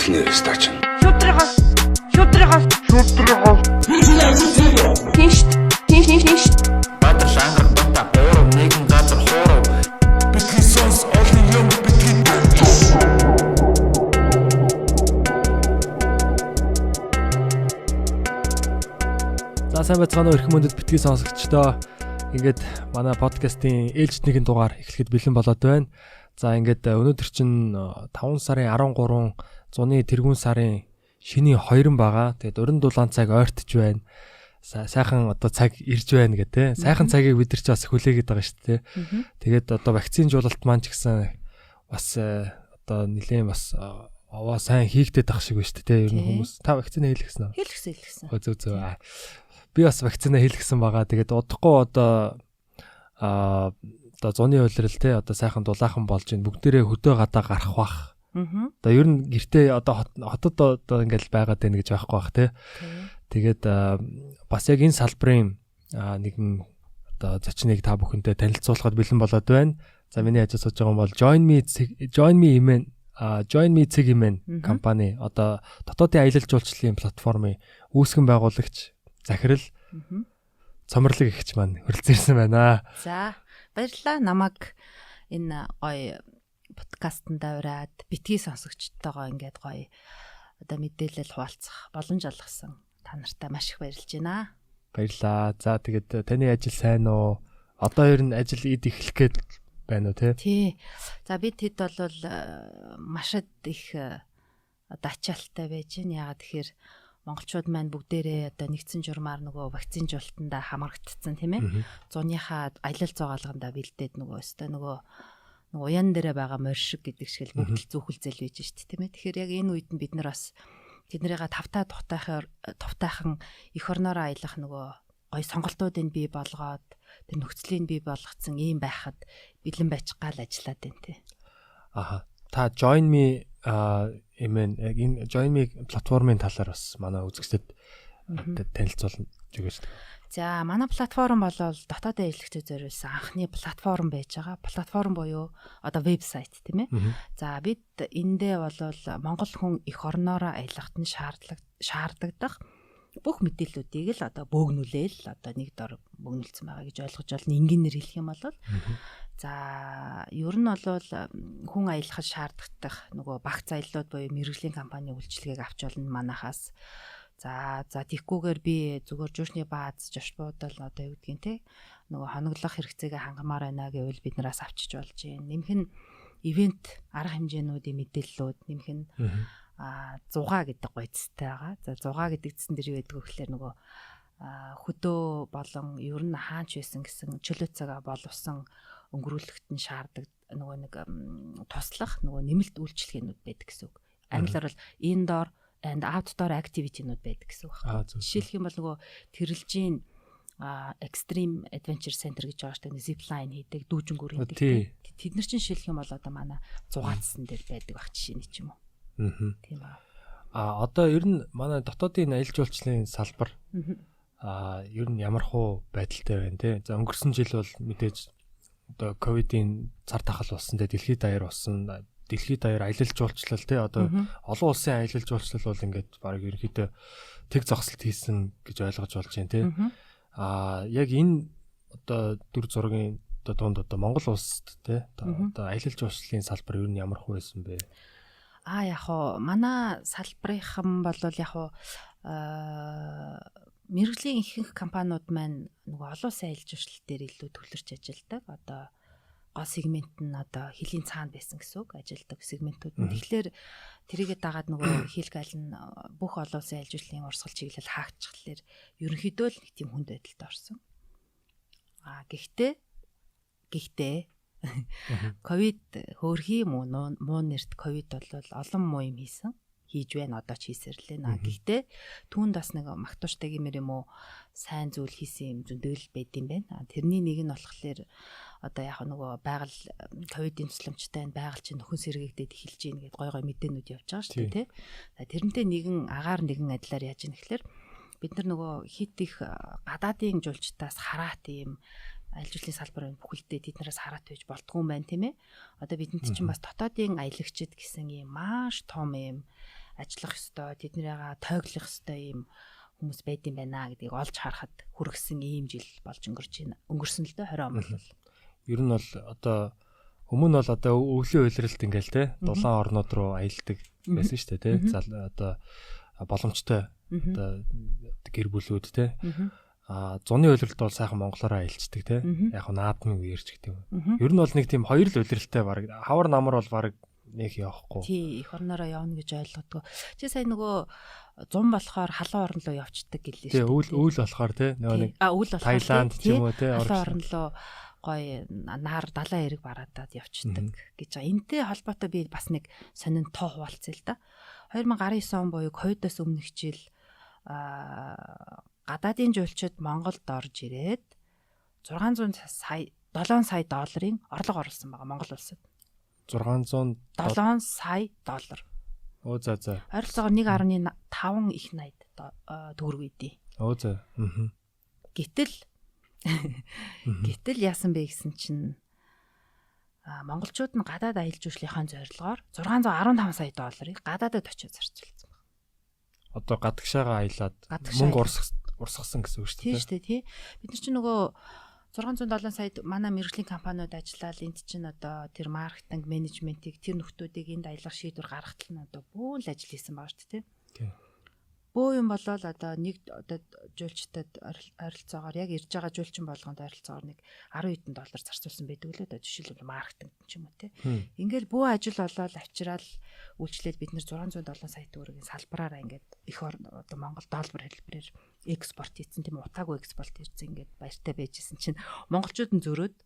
Шүтгэнээр стач. Шудрагаас Тийш Баатар шангар бата бороо нэгэн газар хоороо битгий сонс олон юм битгий. За сайн байцгаана уу эрхэм мөндөд битгий сонсогчдоо. Ингээд манай подкастын ээлжид нэгэн дугаар эхлэхэд бэлэн болоод байна. За ингээд өнөөдөр чинь 5 сарын 13 зуны тэргүүн сарын шиний 2 байгаа. Тэгээд уран дулаан цаг ойртож байна. Сайхан одоо цаг ирж байна гэдэг. Сайхан цагийг бид нар ч бас хүлээгээд байгаа шүү дээ. Тэгээд одоо вакцинжуулалт маань ч гэсэн бас одоо нэлээд бас аваа сайн хийгдээд байгаа шиг байна шүү дээ. Ер нь хүмүүс та вакцина хийлгэсэн үү? Хийлгэсэн. Зөв. Би бас вакцина хийлгэсэн байгаа. Тэгээд удахгүй одоо зуны улирал те одоо сайхан дулаахан болж ин бүгдээрээ хөдөө гадаа гарах бах. Одоо ер нь гэртээ одоо хотод одоо ингээл байгаад байна гэж байхгүй бах те. Тэгээд бас яг энэ салбарын нэгэн одоо зочныг та бүхэнтэй танилцуулахад бэлэн болоод байна. За миний ажил сууж байгаа юм бол Join Me цэг имэн компани одоо дотоодын аялал жуулчлалын платформын үүсгэн байгуулагч захирал цомрлог ихч маань хүрэлцээрсэн байна. За баярлалаа. Намайг энэ гоё подкастт ураад битгий сонсогчтойгоо ингээд гоё одоо мэдээлэл хуваалцах боломж олгосон. Та нартай маш их баярлж байна. Баярлалаа. За тэгээд таны ажил сайн уу? Одоо ер нь ажил эд эхлэх гээд байна уу те? Тий. За бид хэд бол маш их одоо ачаалттай байж байна. Ягаад тэгэхээр монголчууд маань бүгдээрээ одоо нэгдсэн журмаар нөгөө вакцинжуулалтанда хамрагдсан тийм ээ. Зуныхаа аялал зугаалганда бэлдээд нөгөө уян дээрээ байгаа морьшиг гэдэг шиг л бүгд л зүхэлзэл байж штт тийм ээ. Тэгэхээр яг энэ үед нь бид нар бас тэднэрийгээ тавтаа тухтайхан эх орноороо аялах нөгөө гоё сонголтуудыг бий болгоод тэр нөхцөлийг бий болгоцсон ийм байхад бэлэн байж гал ажиллаад байна тий. Аха. Та Join Me энэ Join Me платформын талаар бас манай үзэгчдэд танилцуулна гэж байна. За манай платформ бол дотоодын ажиллагчид зориулсан анхны платформ байж байгаа. Платформ буюу одоо вебсайт тийм ээ. За бид эндээ бол монгол хүн эх орноороо аялахад нь шаардлагадах бүх мэдээллүүдийг л одоо бөөгнүүлээл одоо нэг дор бөөгнүүлсэн байгаа гэж ойлгож байна. Энгийнээр хэлэх юм бол за ер нь бол хүн аялахад шаардлагадах нөгөө багц аяллууд буюу мэргэжлийн компани үйлчилгээг авч болно манахаас. За тийхгүйгээр би зүгээр жуушны бааз жошбуудал одоо юу гэдгийг те нөгөө хоноглох хэрэгцээгээ хангамаар байна гэвэл биднээс авчиж болж байна. Нэмэх нь ивент арга хэмжээнүүдийн мэдээллүүд нэмэх нь зугаа гэдэг гоёцтой байгаа. За зугаа гэдэг зэн дээр юу гэдэг вэ гэхээр нөгөө хөдөө болон ер нь хаач байсан гэсэн чөлөө цагаа боловсон өнгөрүүлэхэд нь шаарддаг нөгөө нэг туслах нөгөө нэмэлт үйлчилгээнүүд байдаг гэсэн үг. Англиар бол indoor and outdoor activity-нууд байдаг гэсэн үг байна. Жишээлх юм бол нөгөө тэрэлжийн extreme adventure center гэж байгаа шүү дээ. Zipline хийдэг, дүүжингүр хийдэг. Тэд нар чинь жишээлх юм бол одоо манай зугаацсан дээр байдаг баг жишээний ч юм уу. Тийм аа. Одоо ер нь манай дотоодын аялал жуулчлалын салбар ер нь ямархуу байдалтай байна те. За өнгөрсөн жил бол мэдээж одоо ковидын цар тахал болсон те дэлхийд даяар болсон. Дэлхийд даяар аялал жуулчлал те одоо олон улсын аялал жуулчлал бол ингээд баг ерөнхийдөө тэг зогсолт хийсэн гэж ойлгож болж байна те. Яг энэ одоо дүр зургийн одоо дунд одоо Монгол улсад те одоо аялал жуулчлалын салбар ер нь ямар хөө байсан бэ? Яг хоо манай салбарынхан бол яг хоо мэргэжлийн ихэнх компаниуд маань нөгөө олон улсын аялал жуулчлал дээр илүү төвлөрч ажилладаг. Одоо гол сегмент нь одоо хилийн цаана байсан гэсэн үг ажилдаг сегментүүд. Тэгэхээр тэрийгэ дагаад нөгөө хийлгээл нь бүх олон улсын аялал жуулчлалын урсгал чиглэл хаагчихлаар ерөнхийдөө л нэг тийм хүнд байдалд орсон. Гэхдээ ковид хөөрхий муу нэрт ковид бол олон муу юм хийж байна одоо ч хийсэрлээ. Гэхдээ түүнд бас нэг магтууштай гэмээр юм уу сайн зүйл хийсэн юм зөндөл байд юм байна. Тэрний нэг нь болохоор одоо яг нөгөө байгаль ковидын тусламжтай байгаль чинь нөхөн сэргийгдээд эхэлж гин гэд гой мэдээнүүд явж байгаа шүү дээ тий. Тэрнтэй нэгэн агаар нэгэн адилаар яаж ийн гэхэлэр бид нар нөгөө хит их гадаадын жуулчдаас хараат юм аялал жуулчлалын салбарын бүхэлдээ тэднээс хараат байж болдгүй юм байна тийм ээ. Одоо бидэнд чинь бас дотоодын аялагчид гэсэн юм маш том юм ажиллах ёстой, тэднийгээ тойглох ёстой юм хүмүүс байд юм байна гэдгийг олж харахад хүргэсэн ийм жил болж өнгөрсөн л дээ 20 он бол. Ер нь бол одоо өмнө нь бол одоо өвлийн уйлралт ингээл те дулаан орнууд руу аялдаг байсан шүү дээ те. Одоо боломжтой одоо гэр бүлүүд те. Зуны уйлралт бол сайхан монголоор аялцдаг те. Яг нь наадмын үеэрч гэдэг юм. Ер нь бол нэг тийм хоёр л уйлралтай баг хавар намар бол баг нэг явахгүй. Тий, эх орноороо явна гэж ойлгодгоо. Чи сая нөгөө зун болохоор халуун орн руу явцдаг гэлээ шүү дээ. Тий, үйл болохоор те. Нөгөө нэг үйл болохоор Таиланд ч юм уу те. Халуун орн руу гой наар далайн эрэг бараадад явцдаг гэж байгаа. Энтэй холбоотой би бас нэг сонин тоо хуваалцъя л да. 2019 он буюу ковидоос өмнөх жил гадаадын жуулчид Монголд орж ирээд 7 сая долларын орлого оруулсан байгаа Монгол улсад. 7 сая доллар. Оо за. Ойролцоогоор 1.5 их 80 төгрөг үйдээ. Оо за. Гэтэл яасан бэ гэсэн чинь монголчууд нь гадаад аялал жуулчлалынхаа зорилгоор 615 сая долларыг гадаадад очиж зарцуулсан байна. Одоо гадагшаага аялаад мөнгө урсгасан гэсэн үг шүү дээ. Тийм шүү дээ, тий. Бид нар чинь нөгөө 607 сая манай мэргэжлийн компаниуд ажиллаад энд чинь одоо тэр маркетинг менежментийг тэр нөхдүүдийг энд аялах шийдвэр гаргахтал нь одоо бүл ажил хийсэн байгаа шүү дээ, тий. Бөө юм болол одоо нэг одоо жуулчдад ойролцоогоор яг ирж байгаа жуулчин болгонд ойролцоогоор нэг 10 хэдэн доллар зарцуулсан байдаг л да. Жишээлбэл маркетинг ч юм уу те. Ингээл бөө ажил болол авчираад үйлчлэл бид нэр 607 сая төгрөгийн салбараараа ингээд их одоо Монгол доллар хэлбэрээр экспорт хийсэн тийм утаагүй экспорт хийсэн ингээд баяртай байжсэн чинь монголчууд нь зөрөөд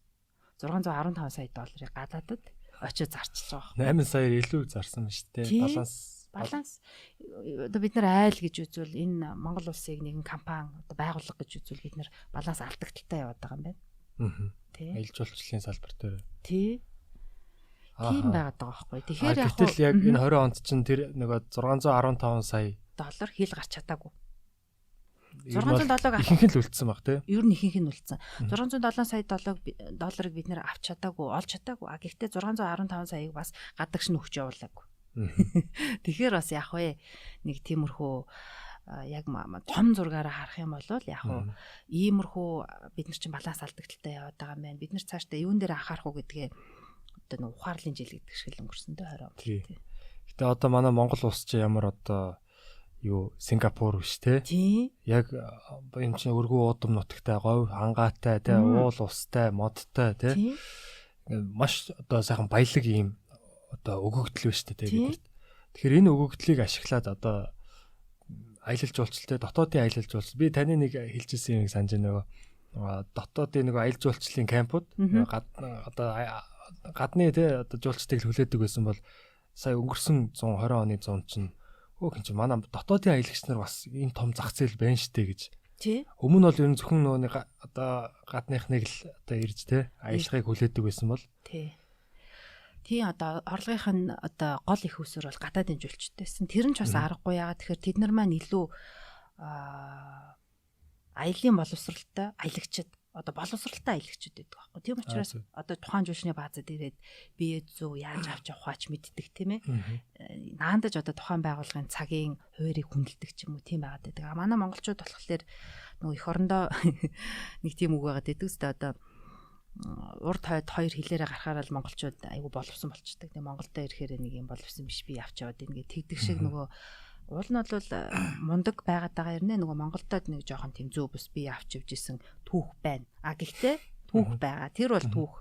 615 сая долларыг гадаадад очиж зарчилж байгаа. 8 саяар илүү зарсан ба шүү дээ. Баланс одоо бид нар айл гэж үзвэл энэ Монгол улсыг нэгэн компани одоо байгууллага гэж үзвэл бид нар баланс алдагдaltaй яваад байгаа юм байна. Тий. Аялал жуулчлалын салбар дээр. Тий. Тийм байгаад байгаа байхгүй. Тэгэхээр яг гэтэл яг энэ 20 онд чинь тэр нөгөө 615 сая доллар хил гарч чадаагүй. 607-г ихэнх нь л үлдсэн баг тий. Ер нь ихэнх нь үлдсэн. 607 сая долларыг бид нэр авч чадаагүй, олж чадаагүй. Гэхдээ 615 саяыг бас гадагш нь өгч явуулаагүй. Тэгэхээр бас яг вэ нэг тиймэрхүү яг том зургаараа харах юм бол яг уу иймэрхүү бид нар чинь баланс алдагдaltaй яваад байгаа юм байна. Бид нар цаашдаа юун дээр анхаарах уу гэдгээ одоо нэг ухаарлын жил гэдэг шиг л өнгөрсөн дээ 20 он тий. Гэтэ одоо манай Монгол улс чи ямар одоо юу Сингапур биш те. Яг энэ чинь өргөө удам нутагтай, говь хангаатай, те, уул устай, модтой те. Маш одоо сайхан баялаг юм одоо өгөгдөл байна шүү дээ бид. Тэгэхээр энэ өгөгдлийг ашиглаад одоо аялал жуулчлалтай дотоодын аялал жуулчлал би таны нэг хэлжсэн юм санаж байгаа. Дотоодын нэг аялал жуулчлалын кампууд одоо гадны те одоо жуулчдыг хүлээдэг байсан бол сая өнгөрсөн 120 оны 100 чинь хин чи манай дотоодын аялагч нар бас энэ том зах зээл байна штэ гэж. Тий. Өмнө нь бол ер нь зөвхөн нөгөө одоо гадныхныг л одоо ирж те аялахыг хүлээдэг байсан бол. Тий. Тий одоо орлогынх нь одоо гол их усөр бол гадаадын жуулчдайсэн. Тэр нь ч бас аргагүй яагаад тэгэхээр тэд нар маань илүү аялын боловсралтай аялагчид одоо боловсралтай аялагчид байдаг байхгүй. Тийм учраас одоо тухайн жуулчны баазад ирээд бие зүү яаж авч явахаач мэддэг тийм ээ. Наандаж одоо тухайн байгууллагын цагийн хуурийг хүндэлдэг ч юм уу тийм байгаад байдаг. Манай монголчууд болохоор нөгөө эх орондоо нэг тийм үг байгаад байдаг үстэй одоо урд хойд хоёр хилээрээ гарахаар л монголчууд айгу боловсон болчдаг. Тэгээ Монголдо ирэхээр нэг юм боловсон биш би авч яваад ингэ тэгдэг шиг нөгөө уул нь бол мундаг байгаад байгаа юм нэ нөгөө Монголдо нэг жоохон тийм зөө бүс би авч явж исэн түүх байна. Гэхдээ түүх байгаа. Тэр бол түүх.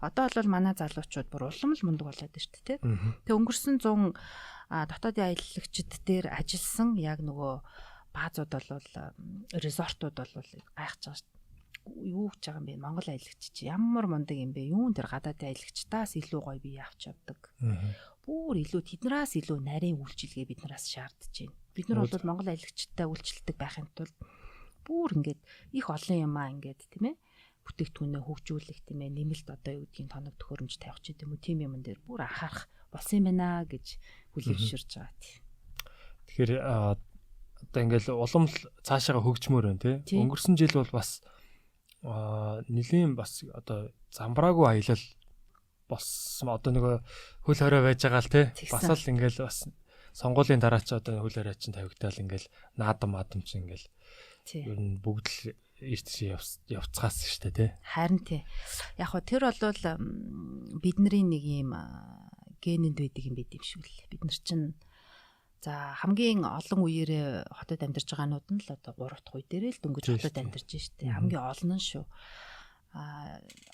Одоо бол манай залуучууд бүр улам л мундаг болоод байна шүү дээ. Тэгээ өнгөрсөн 100 дотоодын аялагчид дээр ажилласан яг нөгөө баазууд бол резортууд бол гайхаж байгаа шүү. Юу гэж байгаа юм бэ? Монгол аялагч чи ямар мундаг юм бэ? Юун дээр гадаадын аялагчтаас илүү гоё бие авч явдаг. Бүр илүү тэднээс илүү нарийн үйлчилгээ биднээс шаардж байна. Бид нар бол Монгол аялагчтай үйлчилдэг байхын тулд бүр ингээд их олон юмаа ингээд тийм ээ бүтээгдэхүүнээ хөгжүүлэх тийм ээ нэмэлт одоо юу гэдгийг тоног төхөөрөмж тавих ч гэдэм үү тийм юм дээр бүр анхаарах болсон юм байна гэж хүлэвширж байгаа тийм. Тэгэхээр одоо ингээд улам л цаашаага хөгжмөр байна тийм. Өнгөрсөн жил бол бас нэлийн бас одоо замбраагүй аялал болсон одоо нөгөө хөл хорой байж байгаа л те бас л ингээл бас сонгуулийн дараа ч одоо хөл яриа чинь тавигдаал ингээл наадам чи ингээл тий. ер нь бүгд л эрт чи явцгаас штэ тий. Харин тий. Яг хөө тэр бол бидний нэг юм генэнд байдаг юм байд юм шиг л. Бид нар чинь за хамгийн олон үеэрээ хотод амьдарч байгаанууд нь л одоо 3 дахь үе дээрээ л дөнгөж хотод амьдарч штэ. Хамгийн олон нь шүү.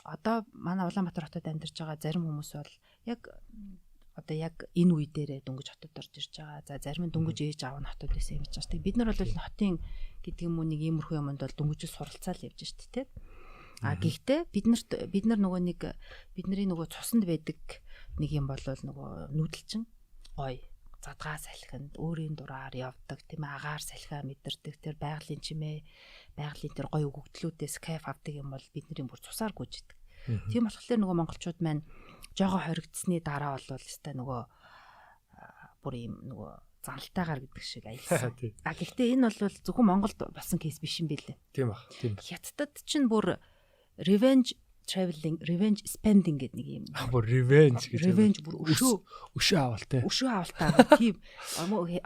Одоо манай Улаанбаатар хотод амьдарч байгаа зарим хүмүүс бол яг энэ үе дээрээ дөнгөж хотод орж ирж байгаа. За зарим нь дөнгөж ээж аав нь хотод байсан юм чинь. Бид нар бол хотын гэдэг юм уу нэг иймэрхүү юмд бол дөнгөж суралцаал явж штэ тий. Гэхдээ бид нар нөгөө нэг бидний нөгөө цуснд байдаг нэг юм бол нөгөө нүүдэлчин гоё задгаа салхинд өөрийн дураар явдаг тийм ээ агаар салхиа мэдэрдэг тэр байгалийн чимээ байгалийн тэр гоё өгөгдлүүдээс кайф авдаг юм бол бидний бүр цусаар гүйждэг. Тийм болохоор нөгөө монголчууд маань жогоо хоригдсны дараа бол өстой нөгөө бүр юм нөгөө зантайгаар гэдэг шиг аялсан. Гэхдээ энэ бол зөвхөн Монголд болсон кейс биш юм билээ. Тийм баг. Тийм. Хятадд чинь бүр revenge traveling, revenge spending гэдэг нэг юм. Бүр revenge гэж. Revenge бүр өшөө авалтай. Өшөө авалтаа. Тийм.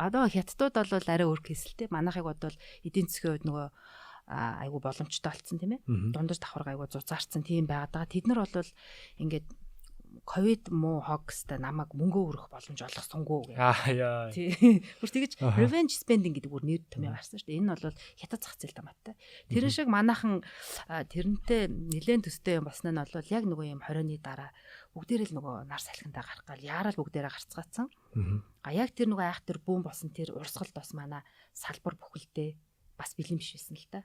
Одоо хятадууд бол арай өөр кейсэлтэй. Манайхыг бодвол эдийн засгийн хувьд нөгөө айгу боломжтой болсон тийм ээ. Дундаж давхарга айгу зузаарсан тийм байгаад байгаа. Тэд нар бол ингээд ковид муу хогстой намайг мөнгө өрөх боломж олгосонгүй яа. Тий. Бүр тэгэж revenge spending гэдэг бүр нэр томьёо гарсан шүү дээ. Энэ бол хятад зах зээл тамаатай. Тэрэн шиг манайхан тэрнтэй нэлээд төстэй юм басна нь бол яг нөгөө юм 20-ны дараа бүгдээрээ л нөгөө нар салхиндаа гарах гал яарал бүгдээрээ гарцгаацсан. Яг тэр нөгөө айх тэр бүүн босон тэр урсгалд бас манай салбар бүхэлдээ бас бэлэн биш байсан л та.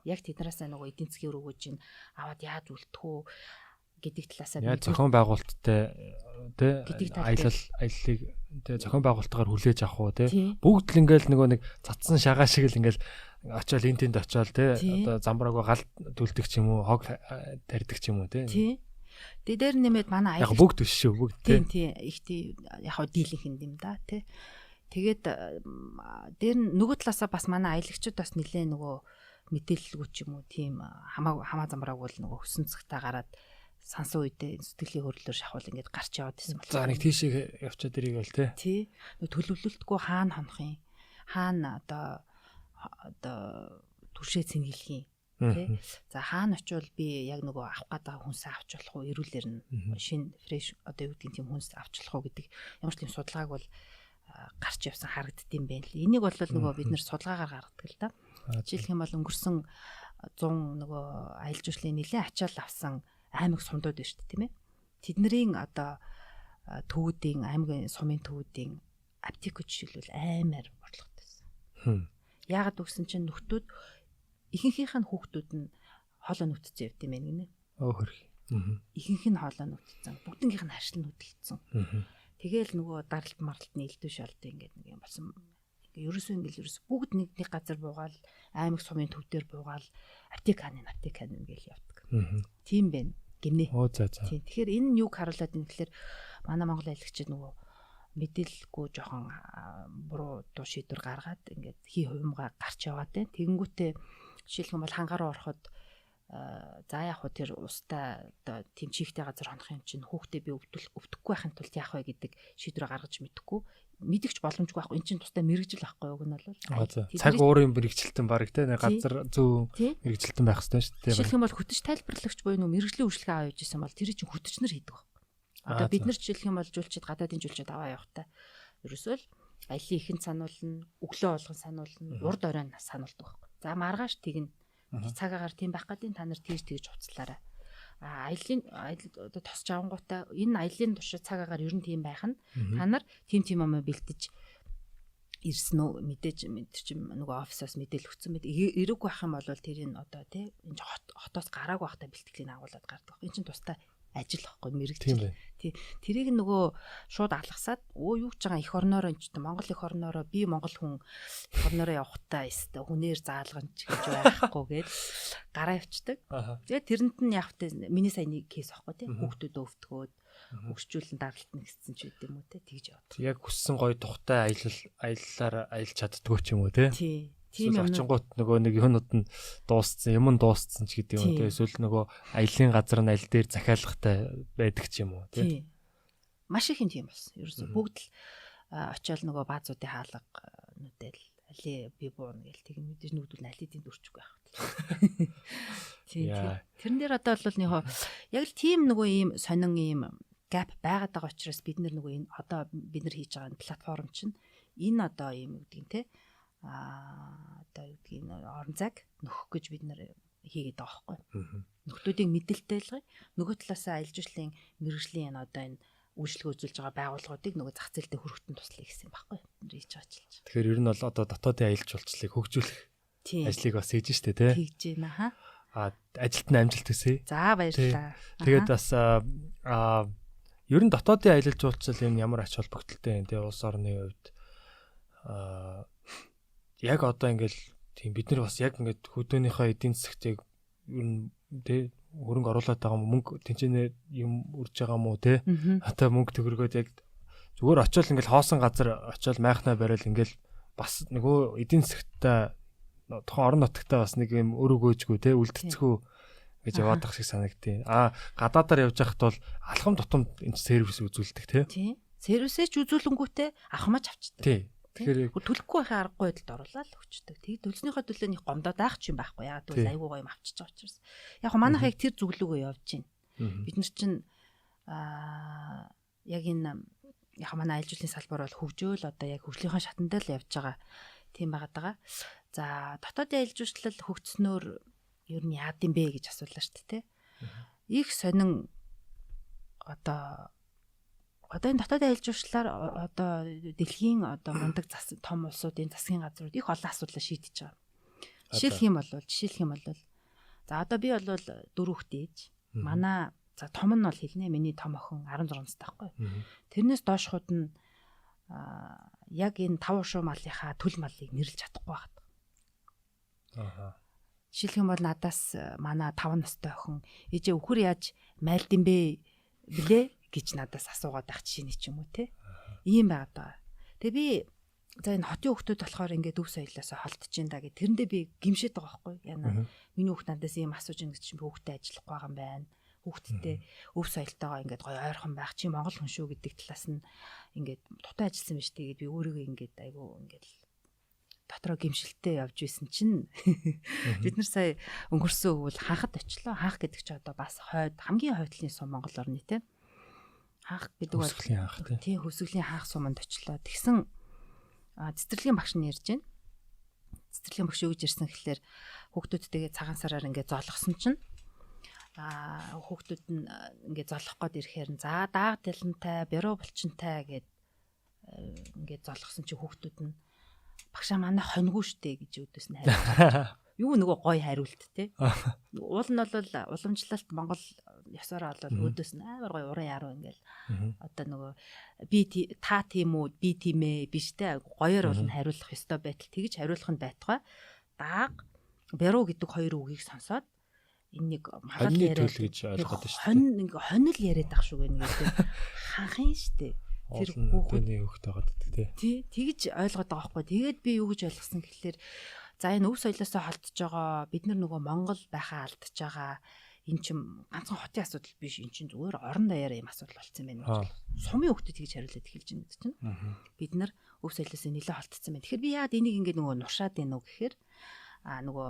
Яг тэднээс нөгөө эдийн засгийн өрөөгөө чинь аваад яаж үлдэхүү гэдэг талаасаа яг зохион байгуулалттай тий аяллыг тий зохион байгуулалтаар хүлээж авах уу тий бүгд л ингээл нэг цацсан шагаа шиг л ингээл очиод энэ тэнд очиод тий одоо замбрааг гал түлдэг ч юм уу хог тарьдаг ч юм уу тий дээр нэмээд манай яг бүгд биш шүү бүгд тий их тий яг дийлэнх юм да тий тэгээд дээр нөгөө талаасаа бас манай аялагчид бас нэлээ нөгөө мэдээлэлгүй ч юм уу тийм хамаа замбрааг бол нөгөө хөсөн цагтаа гараад сансан үедээ сэтгэлийн хөдлөлөөр шахвал ингээд гарч яваад байсан бол. За нэг тийшээ явчаад ирийг бол тий. Төлөвлөлтгүй хаана хонох юм? Хаана одоо түршээ цэнгэлэх юм? Тий. За хаана очивол би яг нөгөө авах гэдэг хүнсээ авч болох уу? Эрүүлэр нь шинэ фреш одоо юу гэдгийг тийм хүнс авч болох уу гэдэг ямар ч тийм судалгааг бол гарч явсан харагддсан байх л. Энийг бол нөгөө бид нэр судалгаагаар гаргадаг л да. Жишээлх юм бол өнгөрсөн 100 нөгөө аялал жуулчлалын нэлээд ачаал авсан аймаг сумдууд байна шүү дээ тийм ээ. Тэднэрийн одоо төвүүдийн аймгийн сумын төвүүдийн аптек жишээлбэл аймаар борлоготой байсан. Яагаад үгсэн чинь нөхдүүд ихэнхийнх нь хүүхдүүд нь хоолой нүтцэн явд юм байна гинэ. Хөрх. Ихэнх нь хоолой нүтцэн, бүгднгийнх нь харшил нүдэлцэн. Тэгээл нөгөө даралт марлтны элдв шалт ингээд нэг юм болсон. Ерөөсөө бүгд нэг газар буугаал аймаг сумын төв дээр буугаал аптек хааны гэж явдаг. Тийм байна гинэ. Тийм. Тэгэхээр энэ нь юг харуулад юм гэхээр манай Монгол аялагчид нөгөө мэдээлэлгүй жоохон буруу дуу шийдвэр гаргаад ингээд хий хувимгаа гарч яваад байна. Тэгэнгүүтээ жишээлх юм бол хангараа ороход за яг хөө тэр устаа одоо тийм чигтэй газар хонох юм чинь хүүхдээ би өвдөхгүй байхын тулд яах вэ гэдэг шийдвэр гаргаж мэдэхгүй мэдэгч боломжгүй байхгүй эн чинь тустай мэрэгжил байхгүй юу гэнэ бол цаг уурын мэрэгжилтэн баг те газар зөв мэрэгжилтэн байх хэрэгтэй шүү дээ. Жишээлх юм бол хөтөч тайлбарлагч буюу нөө мэрэгжлийн үйлчлэгээ аваа явж исэн бол тэр чинь хөтөчнөр хийдэг баг. Одоо бид нар жишээлх юм бол жуулчид гадаадын жуулчид аваа явахтаа ерөөсөө л аялын ихэнд сануулна, өглөө болгон сануулна, урд оройн сануулдаг байхгүй. За маргааш тэгнэ цагаагаар тийм байх гэдэг та нар тэгж уцлаарай. Аялын одоо тосч авангуудаа энэ аялын туршид цагаагаар ер нь тийм байх нь та нар тийм юм бэлтэж ирсэн үү мэдээж нөгөө офисоос мэдээл өгсөн мэд эрэг байх юм бол тэрийг одоо тий энэ хотоос гараагүй байхдаа бэлтгэлийн агуулад гардаг. Энэ чинь тустай ажил واخгүй мэрэгжил. Тий. Тэрийг нөгөө шууд алгасаад юу ч байгаа эх орноороо энэ Монгол эх орноороо би монгол хүн эх орноороо явахтаа өстой хүнээр заалган ч гэж байхгүй гээд гараа явцдаг. Тэгээд тэрэнд нь яг тэ миний саяны кейс واخгүй тий. Хүүхдүүд өвтгөөд өгшчүүлэн даралтна гэсэн ч үт юм уу тий тэгж яваад. Яг хүссэн гоё тухтай аяллаар аялж чаддгүй ч юм уу тий. Тий. Тийм очингууд нөгөө нэг юунууд нь дууссан, юм нь дууссан ч гэдэг юм тий. Эсвэл нөгөө аялын газар нь аль дээр захиалгатай байдаг ч юм уу тий. Маш их юм тийм болсон. Ерөөсө бүгд л очиод нөгөө баазуудын хаалга нүдэл али би буун гэл тэг мэдээж нүдүүл алидийн дүрчгүй байх. Тэрэн дээр одоо бол яг л тийм нөгөө ийм сонин ийм gap байгаад байгаа учраас бид нөгөө энэ одоо бид нар хийж байгаа платформ чинь энэ одоо ийм үгдгийн те одоо үгдгийн орон зайг нөхөх гэж бид нар хийгээд байгаа байхгүй. Нөхдүүдийн мэдээлэлтэй нөгөө талаасаа аялал жуулчлалын мэргэжлийн одоо энэ үйлчлэг үзүүлж байгаа байгууллагуудыг нөгөө зах зээлдээ хүргэхтэн туслая гэсэн юм байхгүй. Хийж ажиллаж. Тэгэхээр ер нь бол одоо дотоодын аялал жуулчлалыг хөгжүүлэх ажлыг бас хийж штэ тий. Хийж байна хаа. Ажилт нь амжилт төсөө. За баярлалаа. Тэгээд бас ер нь дотоодын аялал жуулчлал юм ямар ач холбогдолтой юм тий улс орны хувьд яг одоо ингээл тийм бид нар бас яг ингээд хөдөөнийхөө эдийн засгтыг ер нь тий хөрөнгө оруулаад байгаа мөнгө тэнцэнэ юм үрж байгаа мó те одоо мөнгө төгрөгөөд яг зүгээр очиод ингээл хоосон газар очиод майхнаа барайл ингээл бас нөгөө эдийн засгтаа тухайн орон нутагтаа бас нэг юм өрөөгөөжгүй те үлдэцгүй гэж яваад байгаа шиг санагдтыг. Гадаадаар явж байхад бол алхам тутамд энэ сервис үзүүлдэг те. Сервисээ ч үзүүлэнгүүтээ авахмаач авчдаг. Тий. Тэгэхээр төлөхгүй байхын аргагүй байдалд оруулаад л өгчдөг. Тэгээ төлснийхөө төлөө нэг гомдоод байх ч юм байхгүй. Яг тэгвэл айгүй гоё юм авчиж байгаа учраас. Яг манайх яг тэр зүглүүгөө явж байна. Бид нар чинь яг энэ яг манай аялал жуулчлалын салбар бол хөгжөөл одоо яг хөгжлийнхаа шатанд л явж байгаа. Тийм байгаад байгаа. За дотоодын аялал жуулчлал хөгжснөөр ер нь яад юм бэ гэж асуулаа шүү дээ. Их сонин одоо энэ дотоодын аялал жуулчлалаар одоо дэлхийн одоо мундаг том улсуудын засгийн газрууд их олон асуудлаа шийдэж байгаа. Жишээлх юм бол за одоо би бол 4 хүүхдээ ээж. Манай за том нь бол хэлнэ. Миний том охин 16 настай байхгүй. Тэрнээс доошхууд нь яг энэ 5 шуу малынхаа төл малыг нэрлж чадахгүй байна. Жишээлх юм бол надаас манай 5 настай охин ээжээ өхөр яаж майлд юм бэ блэ гэж надаас асуугаад байх жишээний ч юм уу те. Ийм байгаад байгаа. Тэгээ би за энэ хотын хүүхдүүд болохоор ингээд өв соёлоосоо холдож ин да гэ тэрэндээ би гимшээд байгаа байхгүй. Яна миний хүүхд надаас ийм асууж ин гэж чи хүүхдээ ажиллахгүй байгаа юм байна. Хүүхдтэй өв соёлтойгоо ингээд гоё ойрхон байх чи Монгол хүн шүү гэдэг талаас нь ингээд дутуу ажилласан байж тэгээд би өөрийгөө ингээд айгу ингээд дотроо гимшилтэй явж исэн чинь бид нар сая өнгөрсөн өвөл хаахад очлоо. Хаах гэдэг чи одоо бас хойд хамгийн хойдлын сум Монгол орны те. Хаах гэдэг бол тийм хөсгөлийн хаах суманд очлоо. Тэгсэн цэцэрлэгийн багш нь ярьж байна. Цэцэрлэгийн багш юу гэж ирсэн гэхэлэр хүүхдүүдтэйгээ цагаан сараар ингээд зоолгосон чинь хүүхдүүд нь ингээд зоолох гээд ирэхээр за дааг талантай, бюро булчинтай гэд ингээд зоолгосон чинь хүүхдүүд нь багшаа манай хоньгүй штэ гэж өдөөс нь хариулж. Юу нөгөө гоё хариулт те. Уул нь бол уламжлалт Монгол ёсоор бол өдөөс нь амар гоё уран яруу ингээл одоо нөгөө би та тийм үү би тийм ээ биш те гоёор бол хариулах ёстой байтал тэгж хариулах нь байтугай дааг бяруу гэдэг хоёр үгийг сонсоод энэ нэг махал яриад гэж ойлгоод шүү. Хонил яриад ах шүү гэнэ гэдэг ханхын штэ. Тэр хүүхдийн хөхтэй байгаа тий тэгж ойлгоод байгаа байхгүй. Тэгээд би юу гэж ойлгосон гэхэлэр за энэ өв соёлоосоо холдож байгаа бид нар нөгөө Монгол байхаа алдаж байгаа эн чинь ганцхан хотын асуудал биш эн чинь зүгээр орон даяараа юм асуудал болсон байна гэж. Сумын хүүхдүүд тэгж хариулаад эхэлж байна гэдэг чинь. Бид нар өв соёлоосоо нэлээд холдсон байна. Тэгэхээр би яагаад энийг ингэ нөгөө нуршаад байна уу гэхээр нөгөө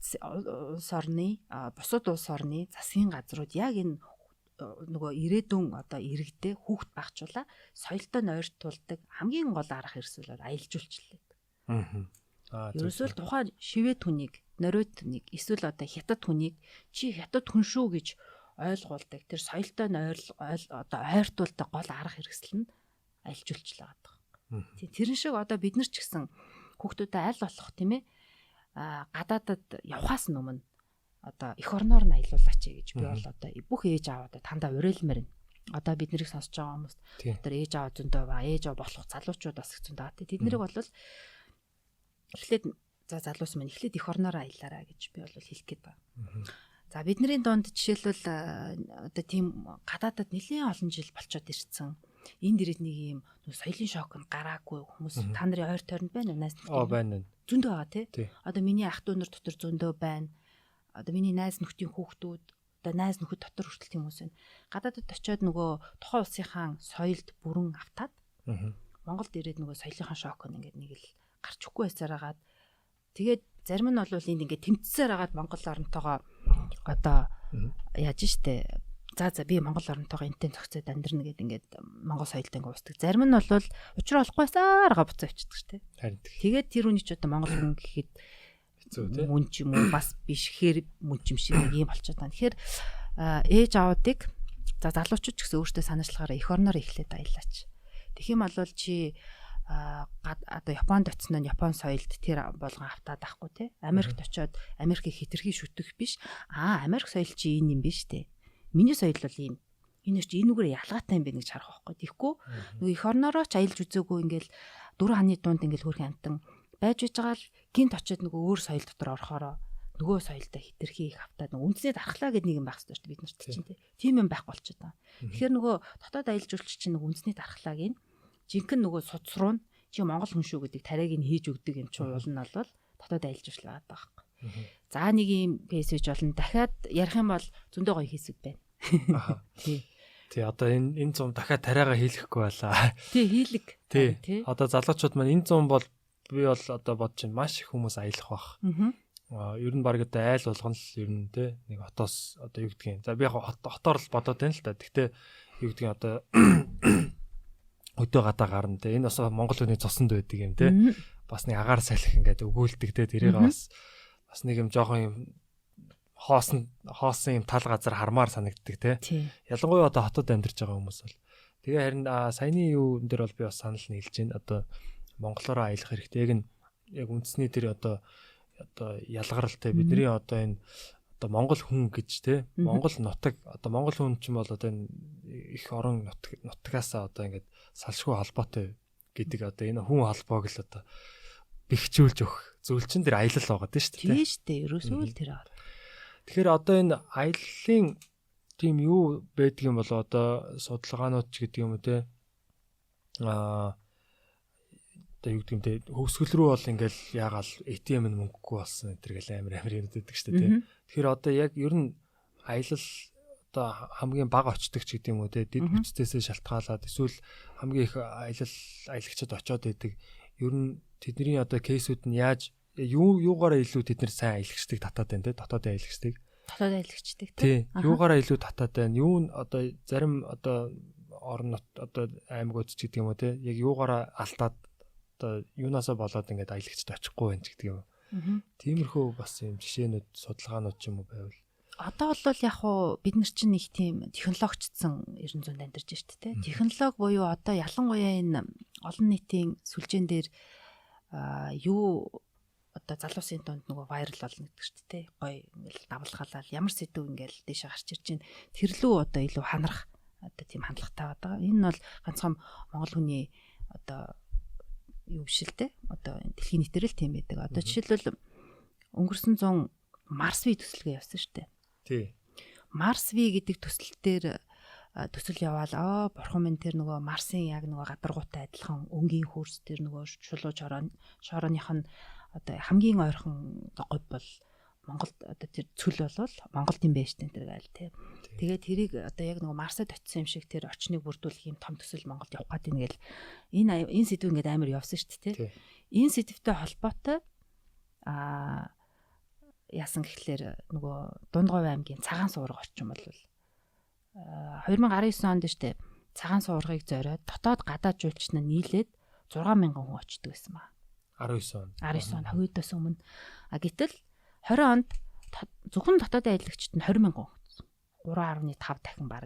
улс орны бусад улс орны засгийн газрууд яг энэ нөгөө ирээдүйн одоо иргэдээ хүүхд багчуулаа соёлтой нойртуулдаг хамгийн гол арга хэрэгсэл бол аялал жуулчлал. Ерөөсөө л тухайн шивэд хүнийг, нориод хүнийг, эсвэл одоо хятад хүнийг чи хятад хүн шүү гэж ойлгуулдаг. Тэр соёлтой одоо ойртуулдаг гол арга хэрэгсэл нь аялал жуулчлал байгаа. Тэрэн шиг одоо бид нар ч гэсэн хүүхдүүдэд аль болох тийм ээ гадаадад явхаас өмнө одоо эх орноор нь аялуулаач гэж би бол одоо бүх ээж аавуудад тандаа уриалмаар байна. Одоо бид нарыг сонсож байгаа хүмүүс тэр ээж аав зөндөө ба ээж аав болох залуучууд бас их зөндөө. Тэд нарыг бол эхлээд за залуус маань эхлээд эх орноор аялаараа гэж би бол хэлэх гээд байна. За бидний донд жишээлбэл одоо тийм гадаадад нэлээд олон жил болцоод ирсэн. Энд ирээд нэг юм соёлын шок нь гараагүй хүмүүс та нарын ойр тойронд байна уу? Найз нөхдөд байна. Зөндөө байгаа тий. Одоо миний ах дүү нар дотор зөндөө байна. Одоо миний найз нөхдийн хүүхдүүд одоо найз нөхөд дотор хүртэл тийм хүмүүс байна. Гадаадд очиод нөгөө тухайн улсынхаа соёлд бүрэн автаад Монголд ирээд нөгөө соёлынхаа шок ингээд нэг л гарч өгөхгүй байсаар хагаад тэгээд зарим нь бол энд ингээд тэмцсээр хагаад Монгол оронтойгоо одоо яаж штэ за би Монгол оронтойгоо энтэй зохицоод амьдрна гэдэг ингээд Монгол соёлтой ингээд устдаг. Зарим нь бол учраа олохгүйсаар га буцаа авчдаг штэ. Тэгээд тэр үний ч одоо Монгол хүн гэхэд мөн ч юм уу бас биш хэр мөн ч юм шиг нэг юм болчиход байна. Тэгэхээр ээж аавдыг за залуучууд ч гэсэн өөртөө санаачлахаараа эх орноор эхлээд аялаач. Тэгэх юм бол чи одоо Японд очино Япон соёлд тэр болгон автаад ахгүй те. Америкт очиод Америкийг хитрхи шүтэх биш. Америк соёл чи энэ юм биш те. Миний соёл бол ийм. Энэ ч энүүгээр ялгаатай юм бэ гэж харах байхгүй. Тэгэхгүй нөгөө эх орноороо ч аялж үзээгүй ингээл 4 ханы дунд ингээл хөрхэн амтан байж байгаа л гинт очиод нөгөө өөр соёл дотор орохороо нөгөө соёлтой хитрхи их автаад нөгөө үндэсний дархлаа гэдэг нэг юм байх хэрэгтэй шүү дээ бид нарт чинь тийм юм байхгүй болчиход байна. Тэгэхээр нөгөө дотоод аялал жуулч чинь нөгөө үндэсний дархлааг нь жинхэнэ нөгөө судсруу нь чи Монгол хүн шүү гэдэг тариаг нь хийж өгдөг юм чи уул нь бол дотоод аялал жуулчлаад байгаа байхгүй. За нэг юм пэйсэж болно дахиад ярих юм бол зөндөө гоё хийсүүд байна. Тий одоо энэ зам дахиад тариагаа хийлгэхгүй байлаа. Тий хийлэг. Тий. Одоо залуучууд маань энэ зам бол би бол одоо бодож байна маш их хүмүүс аялах бах. Ер нь баг одоо айл болгоно л ер нь те нэг хотоос одоо юу гэдгийг. За би яг хотоор л бодоод байна л да. Гэхдээ юу гэдгийг одоо өдөө гадаа гарна те. Энэ бас Монгол хүний цосонд байдаг юм те. Бас нэг агаар салхи ингээд өгөөлдөг те. Тэрийг бас нэг юм жоохон юм хоосон юм тал газар хармаар санагддаг те. Ялангуяа одоо хотод амьдарч байгаа хүмүүс бол. Тэгээ харин саяны юу энэ дээр бол би бас санал нийлж байна. Одоо монголоор аялах хэрэгтэй. Яг үндэсний тэр одоо ялгаралтай бидний одоо энэ одоо монгол хүн гэж те монгол нутаг одоо монгол хүн ч юм бол одоо энэ их орон нутгаас одоо ингээд салшгүй холбоотой гэдэг одоо энэ хүн холбоог л одоо бэхжүүлж өгөх зүйл чинь тэр аялал байгаа дээ шүү дээ. Тийм шүү дээ. Ерөөсөө л тэр аа. Тэгэхээр одоо энэ аяллаа тийм юу байдаг юм бол одоо судалгаанууд ч гэдэг юм уу те одоо юу гэдэг юм те хөвсгөл рүү бол ингээл яагаал ATM нь мөнгөгүй болсон энэ гэл амар юм дэдэг шүү дээ. Тэгэхээр одоо яг ер нь аялал одоо хамгийн бага очдог ч гэдэг юм уу те дэд бүтцээсээ шалтгаалаад эсвэл хамгийн их аялагчид очоод байдаг. Ер нь тэдний одоо кейсүүд нь яаж юугаараа илүү тэд нар сайн аялагчдаг татаад байна те дотоод аялагчдаг. Дотоод аялагчдаг те. Юугаараа илүү татаад байна. Юу нь одоо зарим одоо орнот одоо аймагуд ч гэдэг юм уу те яг юугаараа алдаад одоо юунаасаа болоод ингээд аялагчд очихгүй байна ч гэдэг юм. Тиймэрхүү бас юм жишээнүүд судалгаанууд ч юм уу байвал одоо бол яг уу бид нар чинь нэг тийм технологичсон 900 амьдарч штэ тэ. Технологи буюу одоо ялангуяа энэ олон нийтийн сүлжээн дээр юу одоо залуусын дунд нөгөө вайрал болно гэдэг штэ тэ. Гой ингээл давлгаалал ямар сэдв ингээл дэше гарч ирж чинь тэрлүү одоо илүү ханарах одоо тийм хандлагатай байгаа. Энэ бол ганцхан монгол хүний одоо юу биш л те. Одоо дэлхийн нийтээр л тийм байдаг. Одоо жишээлбэл өнгөрсөн 100 Марс V төсөлгөө явсан штэ. Тий. Марс V гэдэг төсөл дээр төсөл яваал бурхан минь тэр нөгөө Марсын яг нөгөө гадаргуутай адилхан өнгийн хөрс тэр нөгөө шулуу шорооных нь одоо хамгийн ойрхон говь бол Монголд одоо тэр цөл болвол Монголд юм байж тэн тэр гайл тий. Тэгээд тэрийг одоо яг нөгөө Марсад очисон юм шиг тэр орчныг бүрдүүлэх юм том төсөл Монголд явах гэдэг нэгэл энэ сэдв ингээд амар явсан шүү дээ тий. Энэ сэдвтэй холбоотой яасан гэхлээр нөгөө Дундговь аймгийн Цагаан суурга орчин бол 2019 онд штэ Цагаан суургыг зориод дотоод гадаад жуулчид нь нийлээд 6,000 хүн очдөг байсан ба. 19 онд хойдоос өмнө гэтэл 20 онд зөвхөн дотоод аялагчид нь 20,000 хүн. 3.5 дахин баг.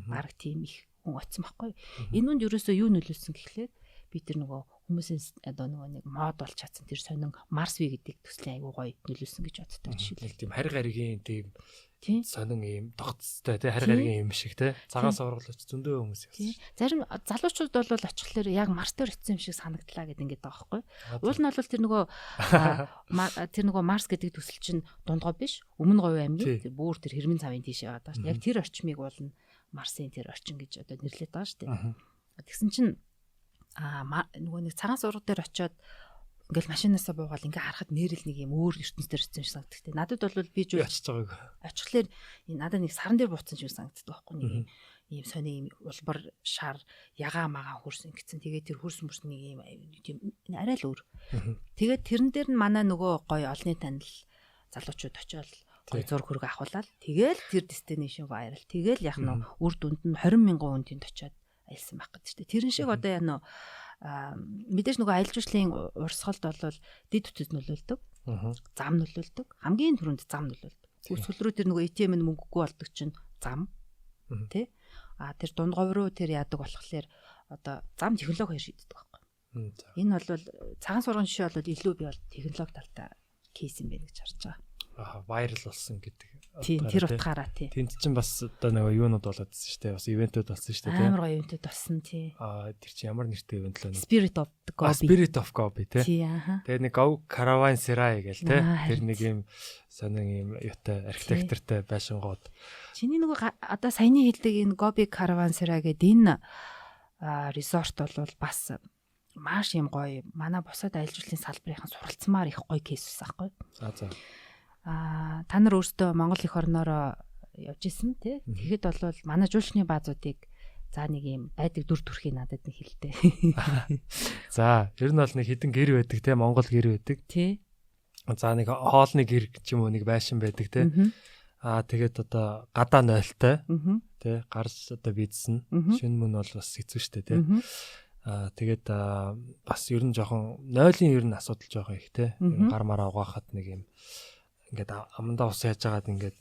Баг тийм их хүн очсон байхгүй. Энэ үнд ерөөсөө юу нөлөөлсөн гэхлээр би тэр нөгөө хүмүүсийн одоо нөгөө нэг мод болж чадсан тэр сонин Марс V гэдэг төслийн айгуу гоё нөлөөлсөн гэж боддог жишээ. Тийм харь гаригийн тийм сонин ийм тогтцтой тий харь гаригийн юм шиг тий цагаан сувргалч зөндөө хүмүүс явсан. Зарим залуучууд бол очихлоор яг Марс дээр очсон юм шиг санагдлаа гэдэг ингээд байгаа байхгүй. Уул нь бол тэр нөгөө Марс гэдэг төсөл чинь Дундгов биш Өмнө Говь аймгийн бүр тэр Хэрмэн цавын тийш яваад байгаа шүү. Яг тэр орчмыг бол Марсын тэр орчин гэж одоо нэрлэдэг байгаа шүү. Тэгсэн чинь нөгөө нэг цагаан сургууль дээр очиод ингээл машинаасаа буугаад ингээ харахад нэрэл нэг юм өөр ертөнцийн ирсэн шиг санагддаг те. Надад бол би жоо очиж байгааг. Очихлаар надад нэг саран дээр буутсан шиг санагддаг байхгүй нэг. ийм сони ийм улбар шар ягаа магаа хөрсөн гэсэн. Тэгээд тэр хөрсөн мөрс нэг ийм арай л өөр. Тэгээд тэрэн дээр нь манай нөгөө гоё олонний танил залуучууд очиод гоё зураг хөрөг авахулаад тэгэл тэр destination viral. Тэгэл яг нь үр дүнд нь 20,000 хүнд очиод аялсан байх гэдэг чинь. Тэрэн шиг одоо яа мэдээж нөгөө аялал жуулчлалын урсгалд бол дэд бүтцэд нөлөөлдөг. Зам нөлөөлдөг. Хамгийн түрүүнд зам нөлөөлдөг. Үсгэл рүү тэр нөгөө ATM-д мөнгөгүй болдог чинь зам. Тэ? Тэр дунд говь руу тэр яадаг болохоор одоо зам технологи хоёр шийддэг байхгүй. Энэ бол цагаан сургамж шиг бол илүү би бол технологи талтай кейс юм байна гэж харж байгаа. Viral болсон гэдэг. Тийм тэр утгаараа тий. Тэнд чинь бас одоо нөгөө юунууд болоод байсан шүү дээ. Бас ивентүүд болсон шүү дээ. Амар гоё ивентүүд болсон тий. Тэр чинь ямар нэртэй ивент лөө? Spirit of Gobi. Spirit of Gobi тий. Тий аа. Тэгээ нэг Go Caravan Serai гээл тий. Тэр нэг юм сонин юм юутай архитектортай байшингууд. Чиний нөгөө одоо саяны хэлдэг энэ Gobi Caravan Serai гэдэг энэ resort бол бас маш юм гоё. Манай бусад аялал жуулчлалын салбарынхан суралцмаар их гоё кейс ус аахгүй. За. Та нар өөрсдөө Монгол эх орноороо явж исэн тий. Тэгэхэд бол манай жуулчны баазуудыг за нэг юм байдаг дүр төрхийг надад нэг хэлдэг. За, ер нь бол нэг хідэн гэр байдаг тий, Монгол гэр байдаг. Тий. За нэг хоолны гэр ч юм уу нэг байшин байдаг тий. Тэгээд одоо гадаа нойлтой тий, гарс одоо бидсэн. Шин мөн бол бас хэцүү шттэ тий. Тэгээд бас ер нь жоохон нойлын ер нь асуудал жоохон их тий. Гар мараа угаахад нэг юм ингээд амандаа ус яаж байгаад ингээд